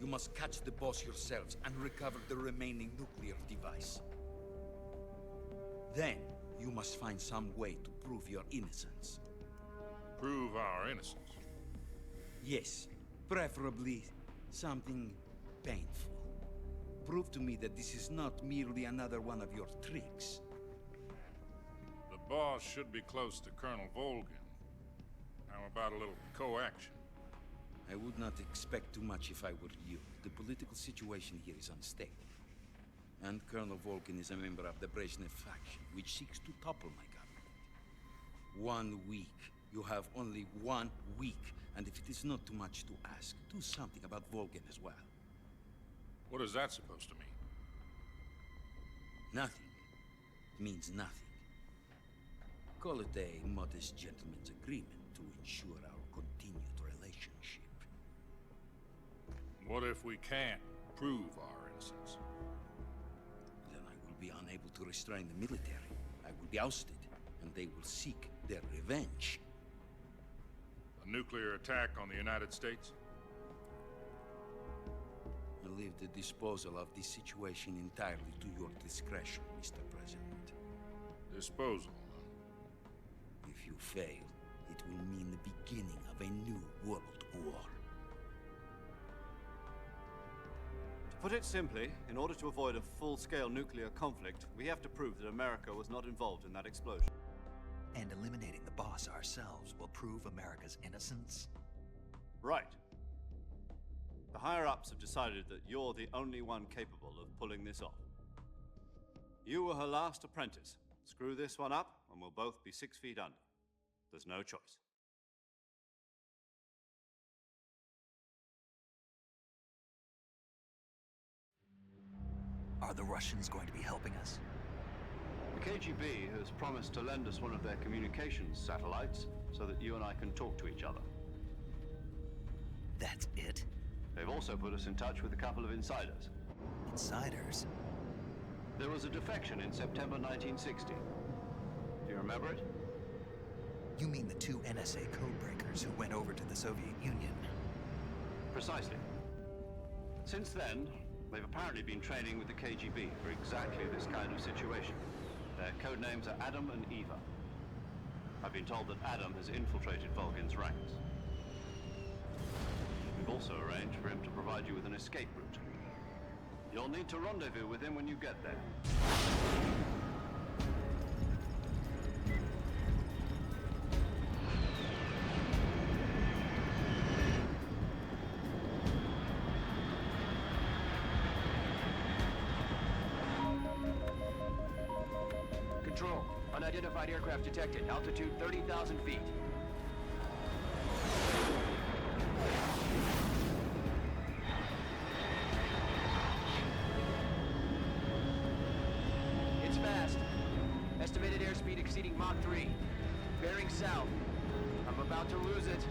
You must catch the boss yourselves and recover the remaining nuclear device. Then, you must find some way to prove your innocence. Prove our innocence? Yes, preferably something painful. Prove to me that this is not merely another one of your tricks. The boss should be close to Colonel Volgin. How about a little co-action? I would not expect too much if I were you. The political situation here is unstable. And Colonel Volgin is a member of the Brezhnev faction, which seeks to topple my government. 1 week. You have only 1 week. And if it is not too much to ask, do something about Volgin as well. What is that supposed to mean? Nothing. It means nothing. Call it a modest gentleman's agreement to ensure our continued relationship. What if we can't prove our innocence? Then I will be unable to restrain the military. I will be ousted, and they will seek their revenge. A nuclear attack on the United States? I leave the disposal of this situation entirely to your discretion, Mr. President. Disposal? If you fail, it will mean the beginning of a new world war. To put it simply, in order to avoid a full-scale nuclear conflict, we have to prove that America was not involved in that explosion. And eliminating the boss ourselves will prove America's innocence? Right. The higher-ups have decided that you're the only one capable of pulling this off. You were her last apprentice. Screw this one up, and we'll both be 6 feet under. There's no choice. Are the Russians going to be helping us? The KGB has promised to lend us one of their communications satellites so that you and I can talk to each other. That's it? They've also put us in touch with a couple of insiders. Insiders? There was a defection in September 1960. Do you remember it? You mean the 2 NSA codebreakers who went over to the Soviet Union? Precisely. Since then, they've apparently been training with the KGB for exactly this kind of situation. Their code names are Adam and Eva. I've been told that Adam has infiltrated Volgin's ranks. We've also arranged for him to provide you with an escape route. You'll need to rendezvous with him when you get there. Control. Unidentified aircraft detected. Altitude 30,000 feet. It's fast. Estimated airspeed exceeding Mach 3. Bearing south. I'm about to lose it.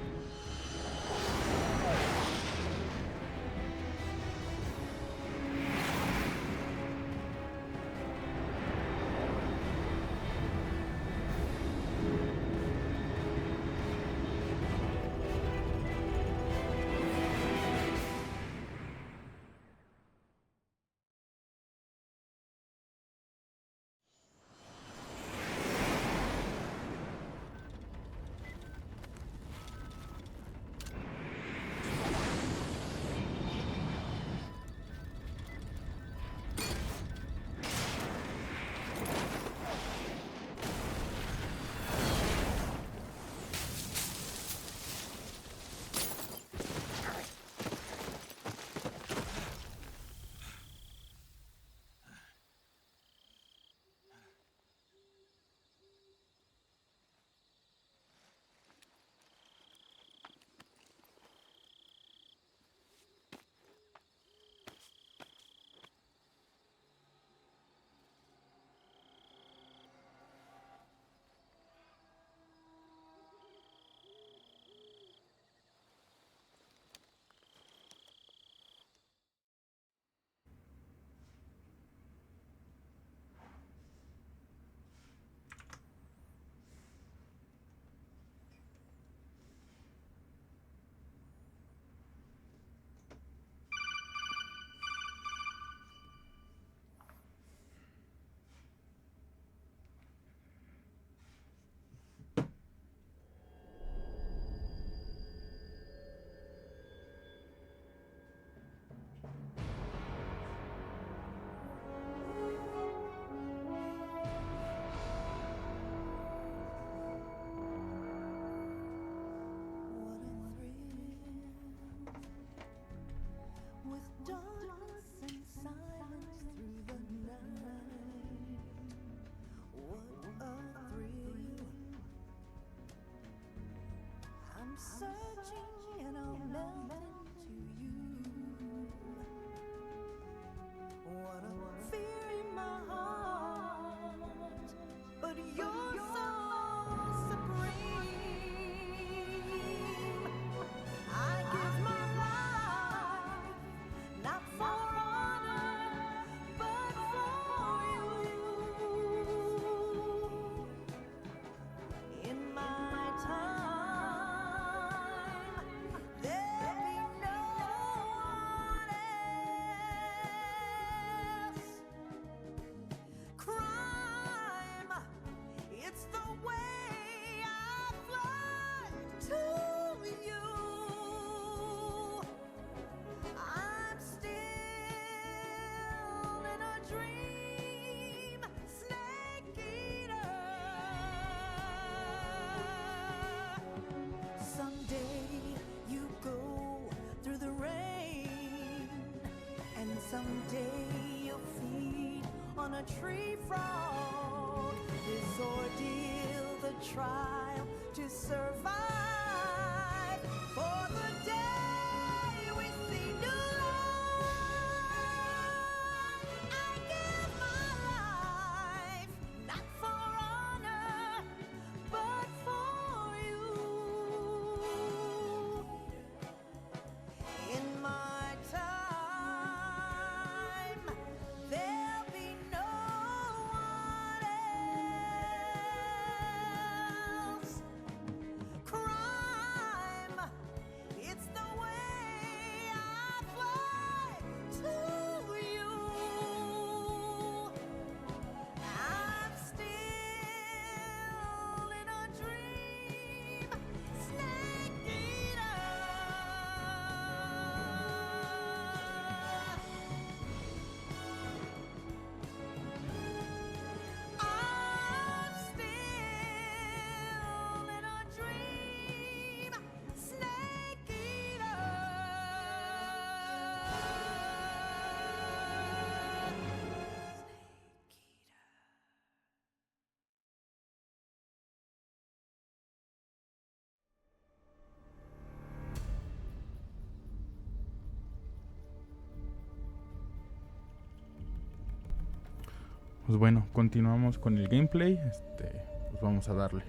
but you're so supreme. I give my life, not for honor, but for you. In my time, there'll be no one else. Crime, it's the way I fly to you. I'm still in a dream, snake eater. Someday you go through the rain, and someday you'll feed on a tree frog. This ordeal, the trial to survive for the day we see new light. I give my life, not for honor, but for you. In my time, there'll be no one else. Crime, it's the way I fly to you. I'm still in a dream, snake eater. I'm still in a dream, snake eater. Pues bueno, continuamos con el gameplay. Pues vamos a darle.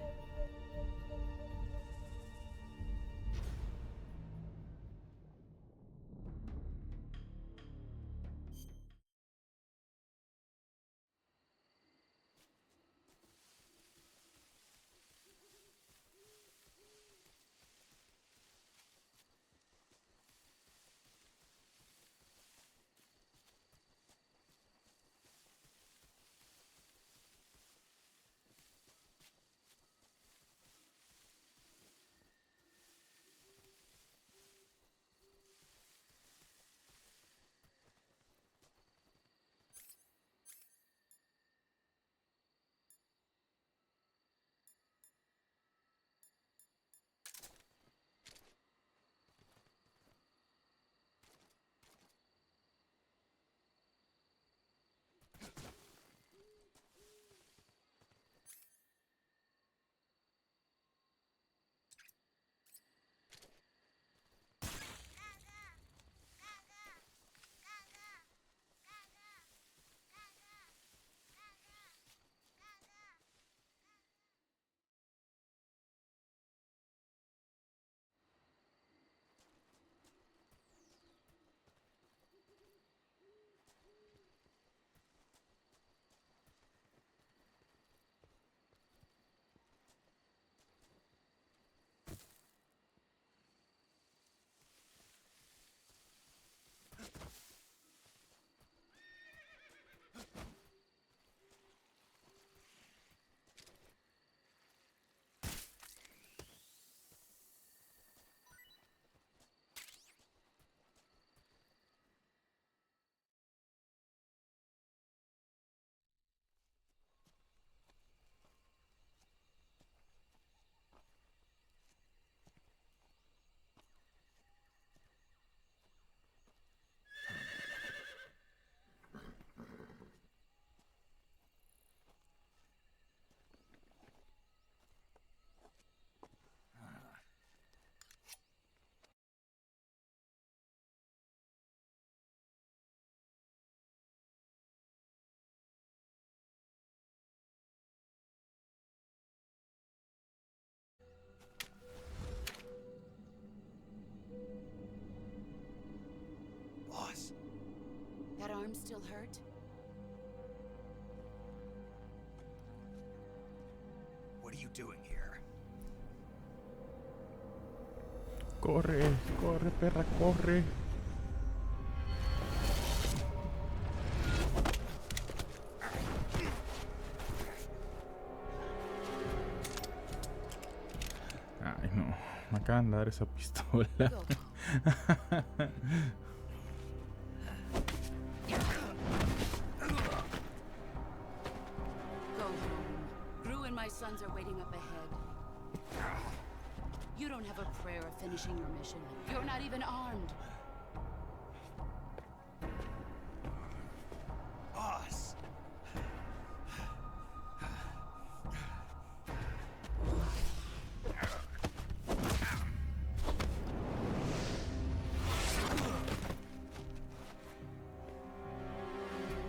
hurt? What are you doing here? Corre, corre, perra, corre. Ay, no. Me acaban de dar esa pistola. Sons are waiting up ahead. You don't have a prayer of finishing your mission. You're not even armed. Boss!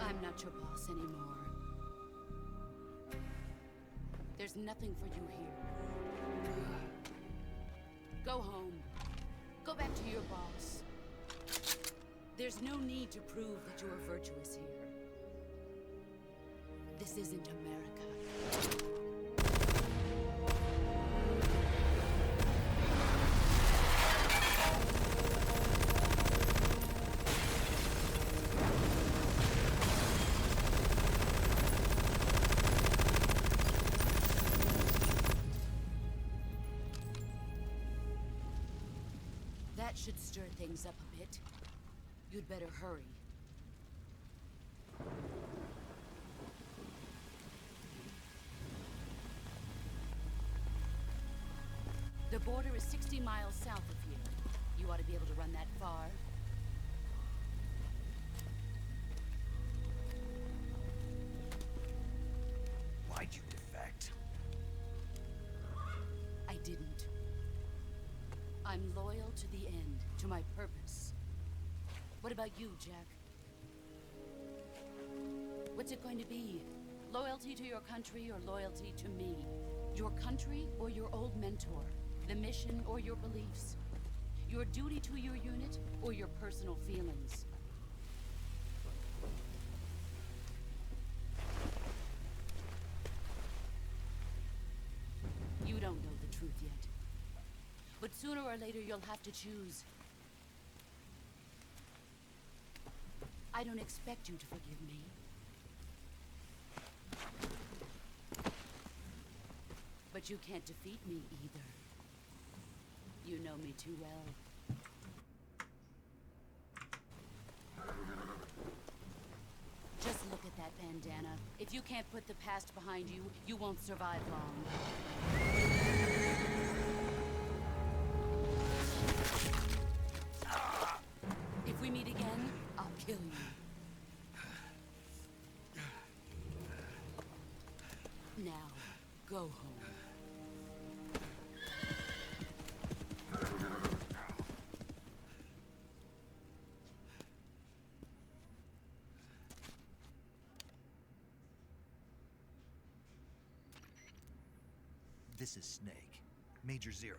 I'm not your boss anymore. There's nothing for you here. Go home. Go back to your boss. There's no need to prove that you are virtuous here. This isn't America. That should stir things up a bit. You'd better hurry. The border is 60 miles south of here. You ought to be able to run that far. Why'd you defect? I didn't. I'm loyal to the end, to my purpose. What about you, Jack? What's it going to be? Loyalty to your country or loyalty to me? Your country or your old mentor? The mission or your beliefs? Your duty to your unit or your personal feelings? You don't know the truth yet. But sooner or later, you'll have to choose. I don't expect you to forgive me. But you can't defeat me either. You know me too well. Just look at that bandana. If you can't put the past behind you, you won't survive long. If we meet again, I'll kill you. Now, go home. This is Snake. Major Zero.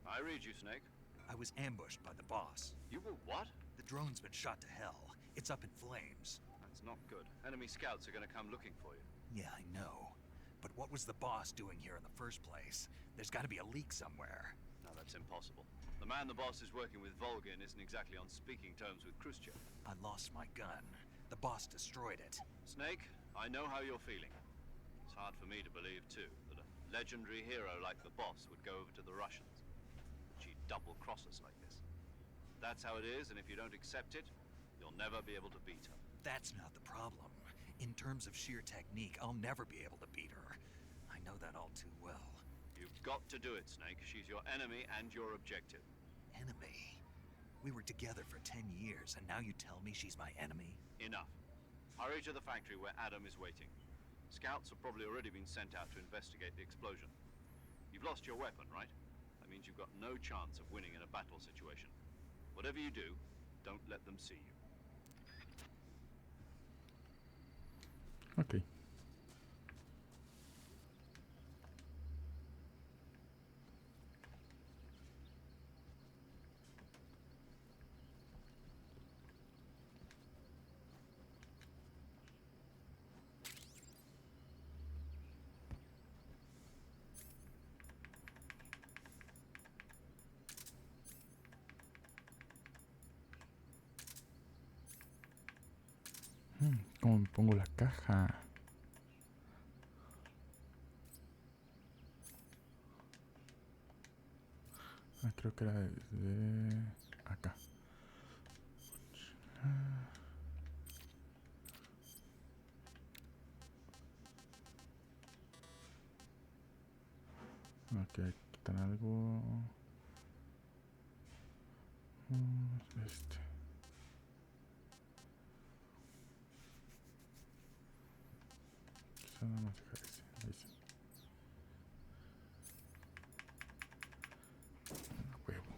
I read you, Snake. I was ambushed by the boss. You were what? The drone's been shot to hell. It's up in flames. That's not good. Enemy scouts are gonna come looking for you. Yeah, I know. But what was the boss doing here in the first place? There's gotta be a leak somewhere. No, that's impossible. The man the boss is working with, Volgin, isn't exactly on speaking terms with Khrushchev. I lost my gun. The boss destroyed it. Snake, I know how you're feeling. It's hard for me to believe, too, that a legendary hero like the boss would go over to the Russians. She'd double-cross us like this. That's how it is, and if you don't accept it, you'll never be able to beat her. That's not the problem. In terms of sheer technique, I'll never be able to beat her. I know that all too well. You've got to do it, Snake. She's your enemy and your objective. Enemy? We were together for 10 years, and now you tell me she's my enemy? Enough. Hurry to the factory where Adam is waiting. Scouts have probably already been sent out to investigate the explosion. You've lost your weapon, right? That means you've got no chance of winning in a battle situation. Whatever you do, don't let them see you. Ok. pongo la caja? Ah, creo que era desde acá. Ok, quitar algo. Este. Quizá nada más dejar ese. Ahí sí. Huevo.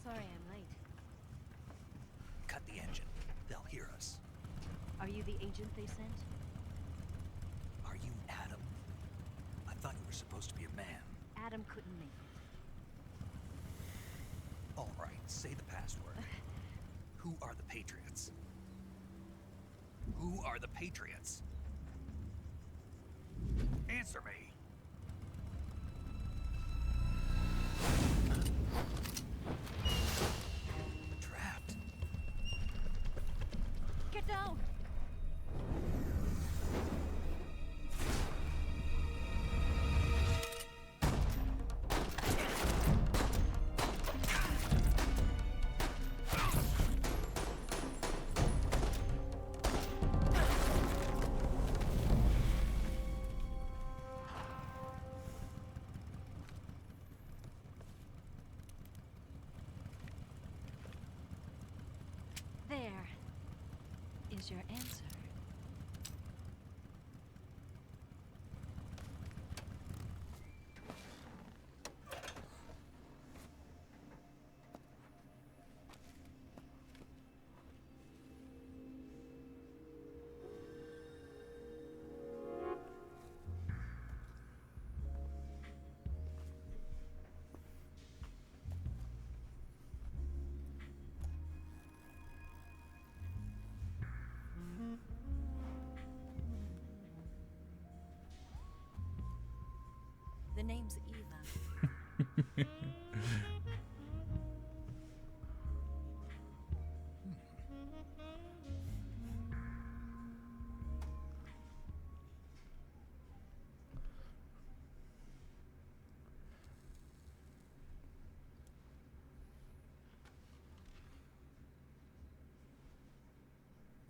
Sorry I'm late. Cut the engine. They'll hear us. Are you the agent they sent? Are you Adam? I thought you were supposed to be a man. Adam couldn't make it. All right, say the password. Who are the Patriots? Who are the Patriots? Answer me. Trapped. Get down! There is your answer. The name's Eva.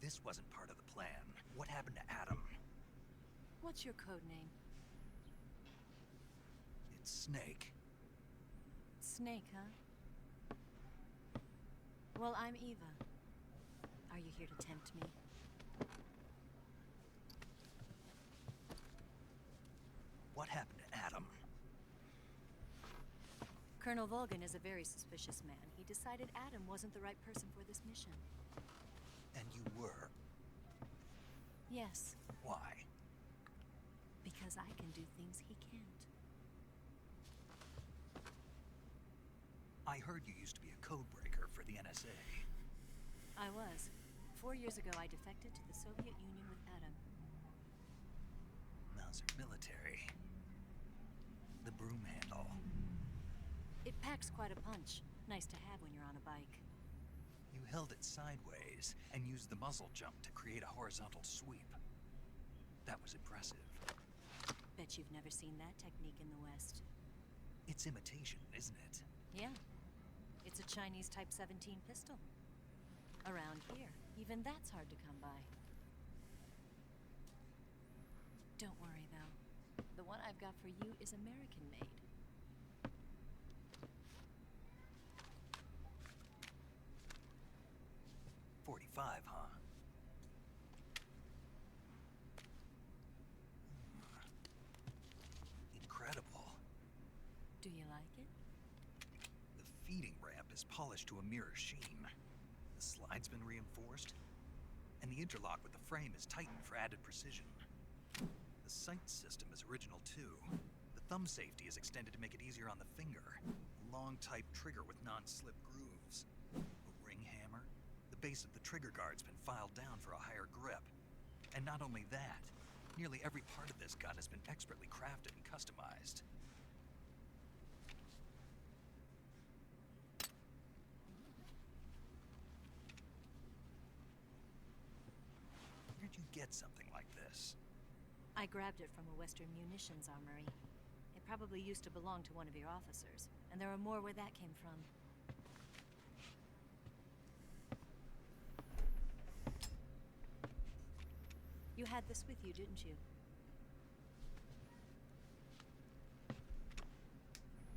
This wasn't part of the plan. What happened to Adam? What's your code name? It's Snake. Snake, huh? Well, I'm Eva. Are you here to tempt me? What happened to Adam? Colonel Volgan is a very suspicious man. He decided Adam wasn't the right person for this mission. And you were? Yes. Why? Because I can do things he can't. I heard you used to be a code breaker for the NSA. I was. 4 years ago, I defected to the Soviet Union with Adam. Mauser military. The broom handle. It packs quite a punch. Nice to have when you're on a bike. You held it sideways and used the muzzle jump to create a horizontal sweep. That was impressive. Bet you've never seen that technique in the West. It's imitation, isn't it? Yeah. It's a Chinese Type 17 pistol. Around here, even that's hard to come by. Don't worry, though. The one I've got for you is American-made. .45, huh? Incredible. Do you like it? to a mirror sheen. The slide's been reinforced, and the interlock with the frame is tightened for added precision. The sight system is original too. The thumb safety is extended to make it easier on the finger. A long type trigger with non-slip grooves. A ring hammer. The base of the trigger guard's been filed down for a higher grip. And not only that, nearly every part of this gun has been expertly crafted and customized. Where'd you get something like this? I grabbed it from a Western munitions armory. It probably used to belong to one of your officers, and there are more where that came from. You had this with you, didn't you?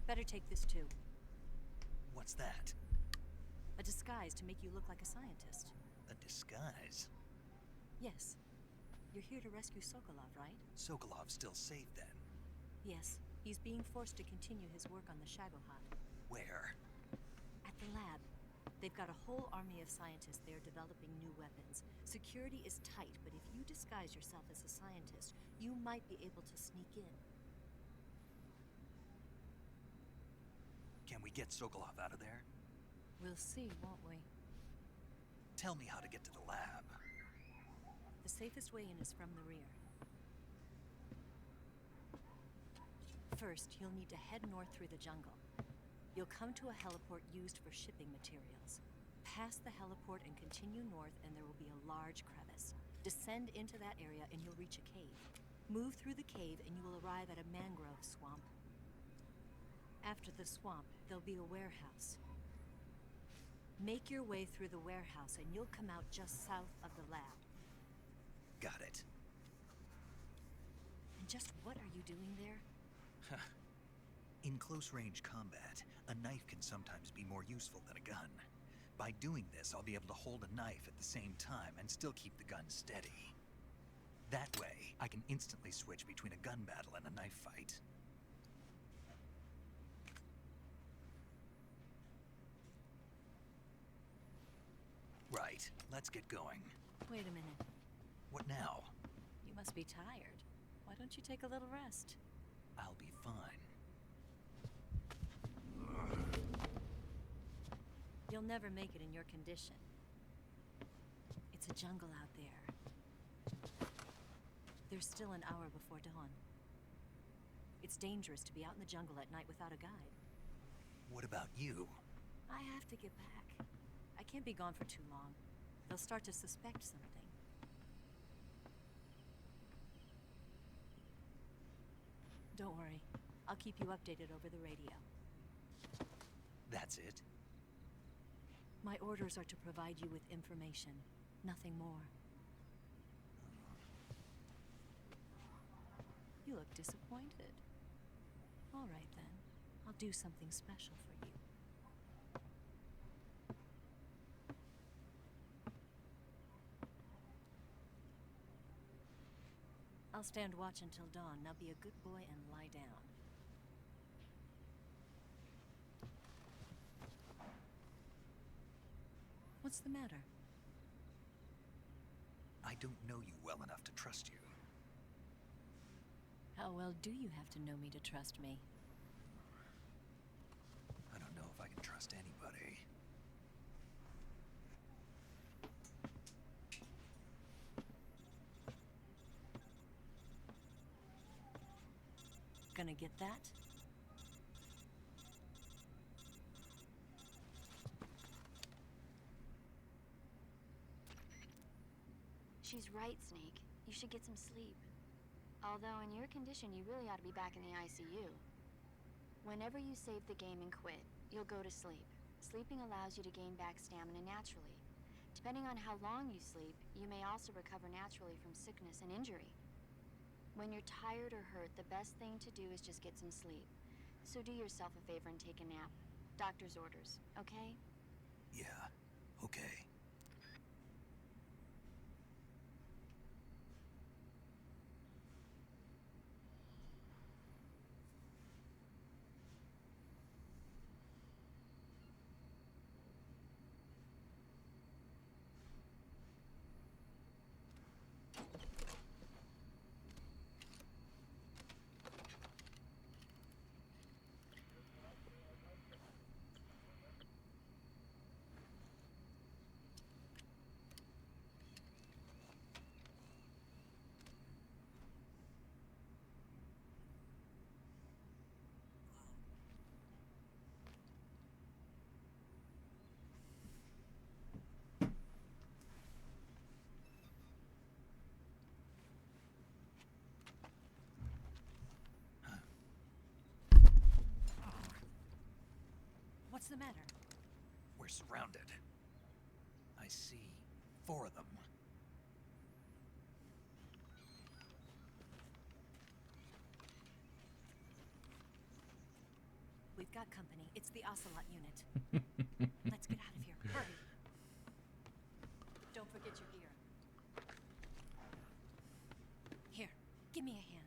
Better take this too. What's that? A disguise to make you look like a scientist. A disguise? Yes. You're here to rescue Sokolov, right? Sokolov's still safe then? Yes. He's being forced to continue his work on the Shagohod. Where? At the lab. They've got a whole army of scientists there developing new weapons. Security is tight, but if you disguise yourself as a scientist, you might be able to sneak in. Can we get Sokolov out of there? We'll see, won't we? Tell me how to get to the lab. The safest way in is from the rear. First, you'll need to head north through the jungle. You'll come to a heliport used for shipping materials. Pass the heliport and continue north, and there will be a large crevice. Descend into that area and you'll reach a cave. Move through the cave and you will arrive at a mangrove swamp. After the swamp, there'll be a warehouse. Make your way through the warehouse and you'll come out just south of the lab. Got it. And just what are you doing there? In close-range combat, a knife can sometimes be more useful than a gun. By doing this, I'll be able to hold a knife at the same time and still keep the gun steady. That way, I can instantly switch between a gun battle and a knife fight. Right, let's get going. Wait a minute. What now? You must be tired. Why don't you take a little rest? I'll be fine. You'll never make it in your condition. It's a jungle out there. There's still an hour before dawn. It's dangerous to be out in the jungle at night without a guide. What about you? I have to get back. I can't be gone for too long. They'll start to suspect something. Don't worry. I'll keep you updated over the radio. That's it? My orders are to provide you with information, nothing more. You look disappointed. All right then. I'll do something special for you. I'll stand watch until dawn. Now be a good boy and lie down. What's the matter? I don't know you well enough to trust you. How well do you have to know me to trust me? I don't know if I can trust anybody. Gonna get that? She's right, Snake. You should get some sleep. Although in your condition, you really ought to be back in the ICU. Whenever you save the game and quit, you'll go to sleep. Sleeping allows you to gain back stamina naturally. Depending on how long you sleep, you may also recover naturally from sickness and injury. When you're tired or hurt, the best thing to do is just get some sleep. So do yourself a favor and take a nap. Doctor's orders, okay? Yeah, okay. the matter? We're surrounded. I see 4 of them. We've got company. It's the Ocelot unit. Let's get out of here. Hurry. Don't forget your gear. Here, give me a hand.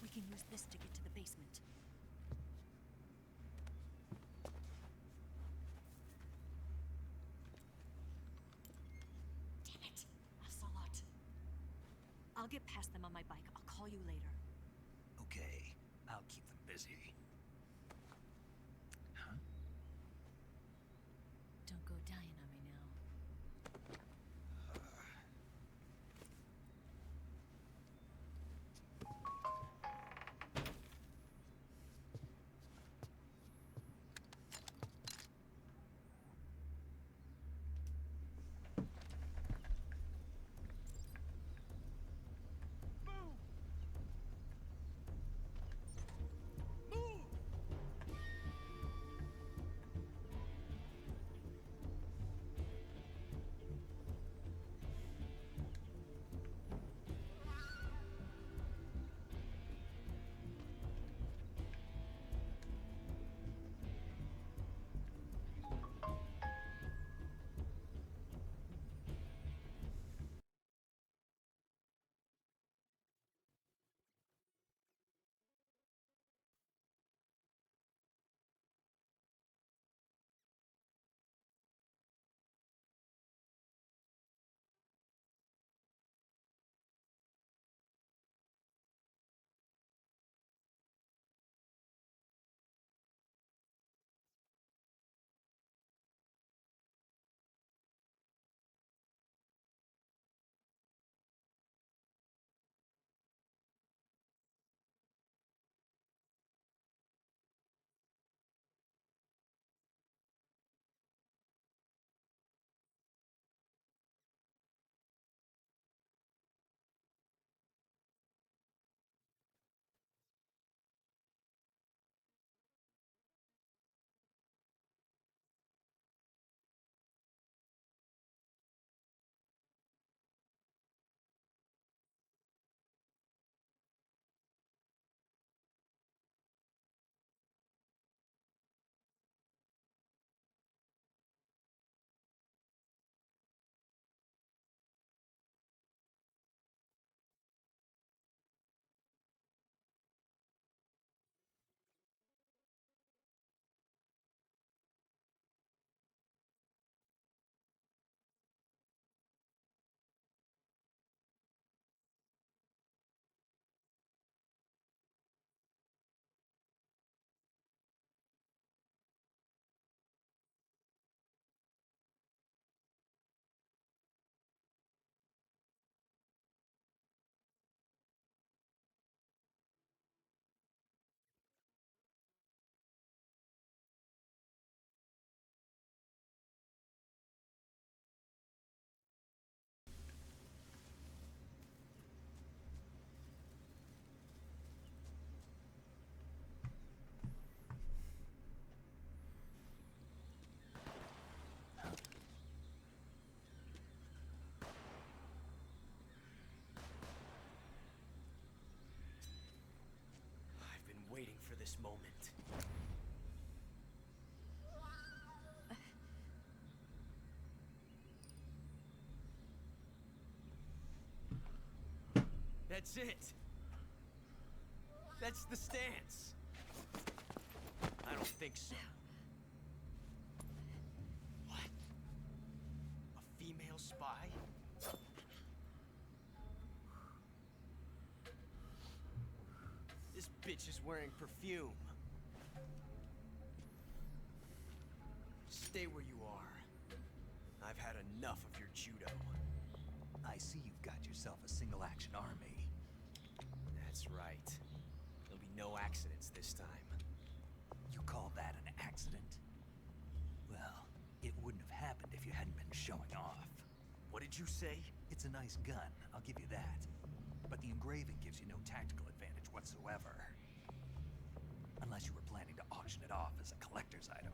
We can use this to get to the basement. Damn it! Ocelot. I'll get past them on my bike. I'll call you later. Okay, I'll keep them busy. Huh? Don't go dying on me now. Waiting for this moment. That's it. That's the stance. I don't think so. What? A female spy? This bitch is wearing perfume. Stay where you are. I've had enough of your judo. I see you've got yourself a single-action army. That's right. There'll be no accidents this time. You call that an accident? It wouldn't have happened if you hadn't been showing off. What did you say? It's a nice gun, I'll give you that. But the engraving gives you no tactical advantage whatsoever. Unless you were planning to auction it off as a collector's item.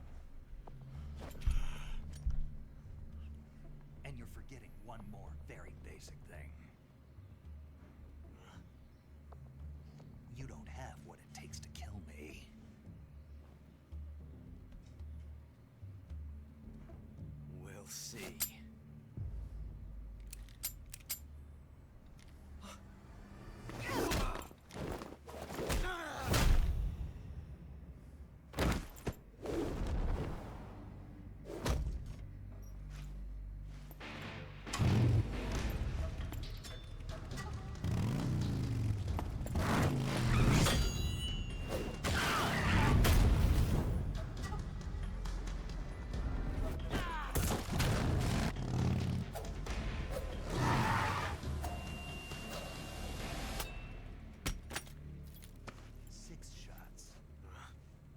And you're forgetting one more very basic thing. You don't have what it takes to kill me. We'll see.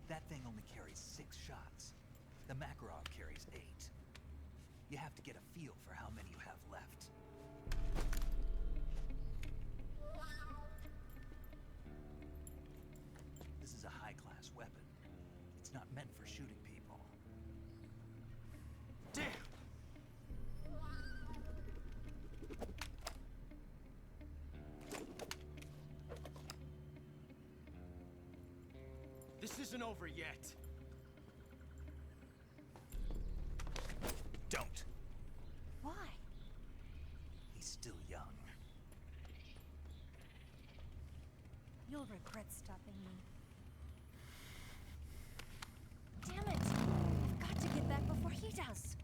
That thing only carries 6 shots. The Makarov carries 8. You have to get a feel for how many you have left. This is a high-class weapon. It's not meant for shooting people. Damn! This isn't over yet. Don't. Why? He's still young. You'll regret stopping me. Damn it! I've got to get back before he does.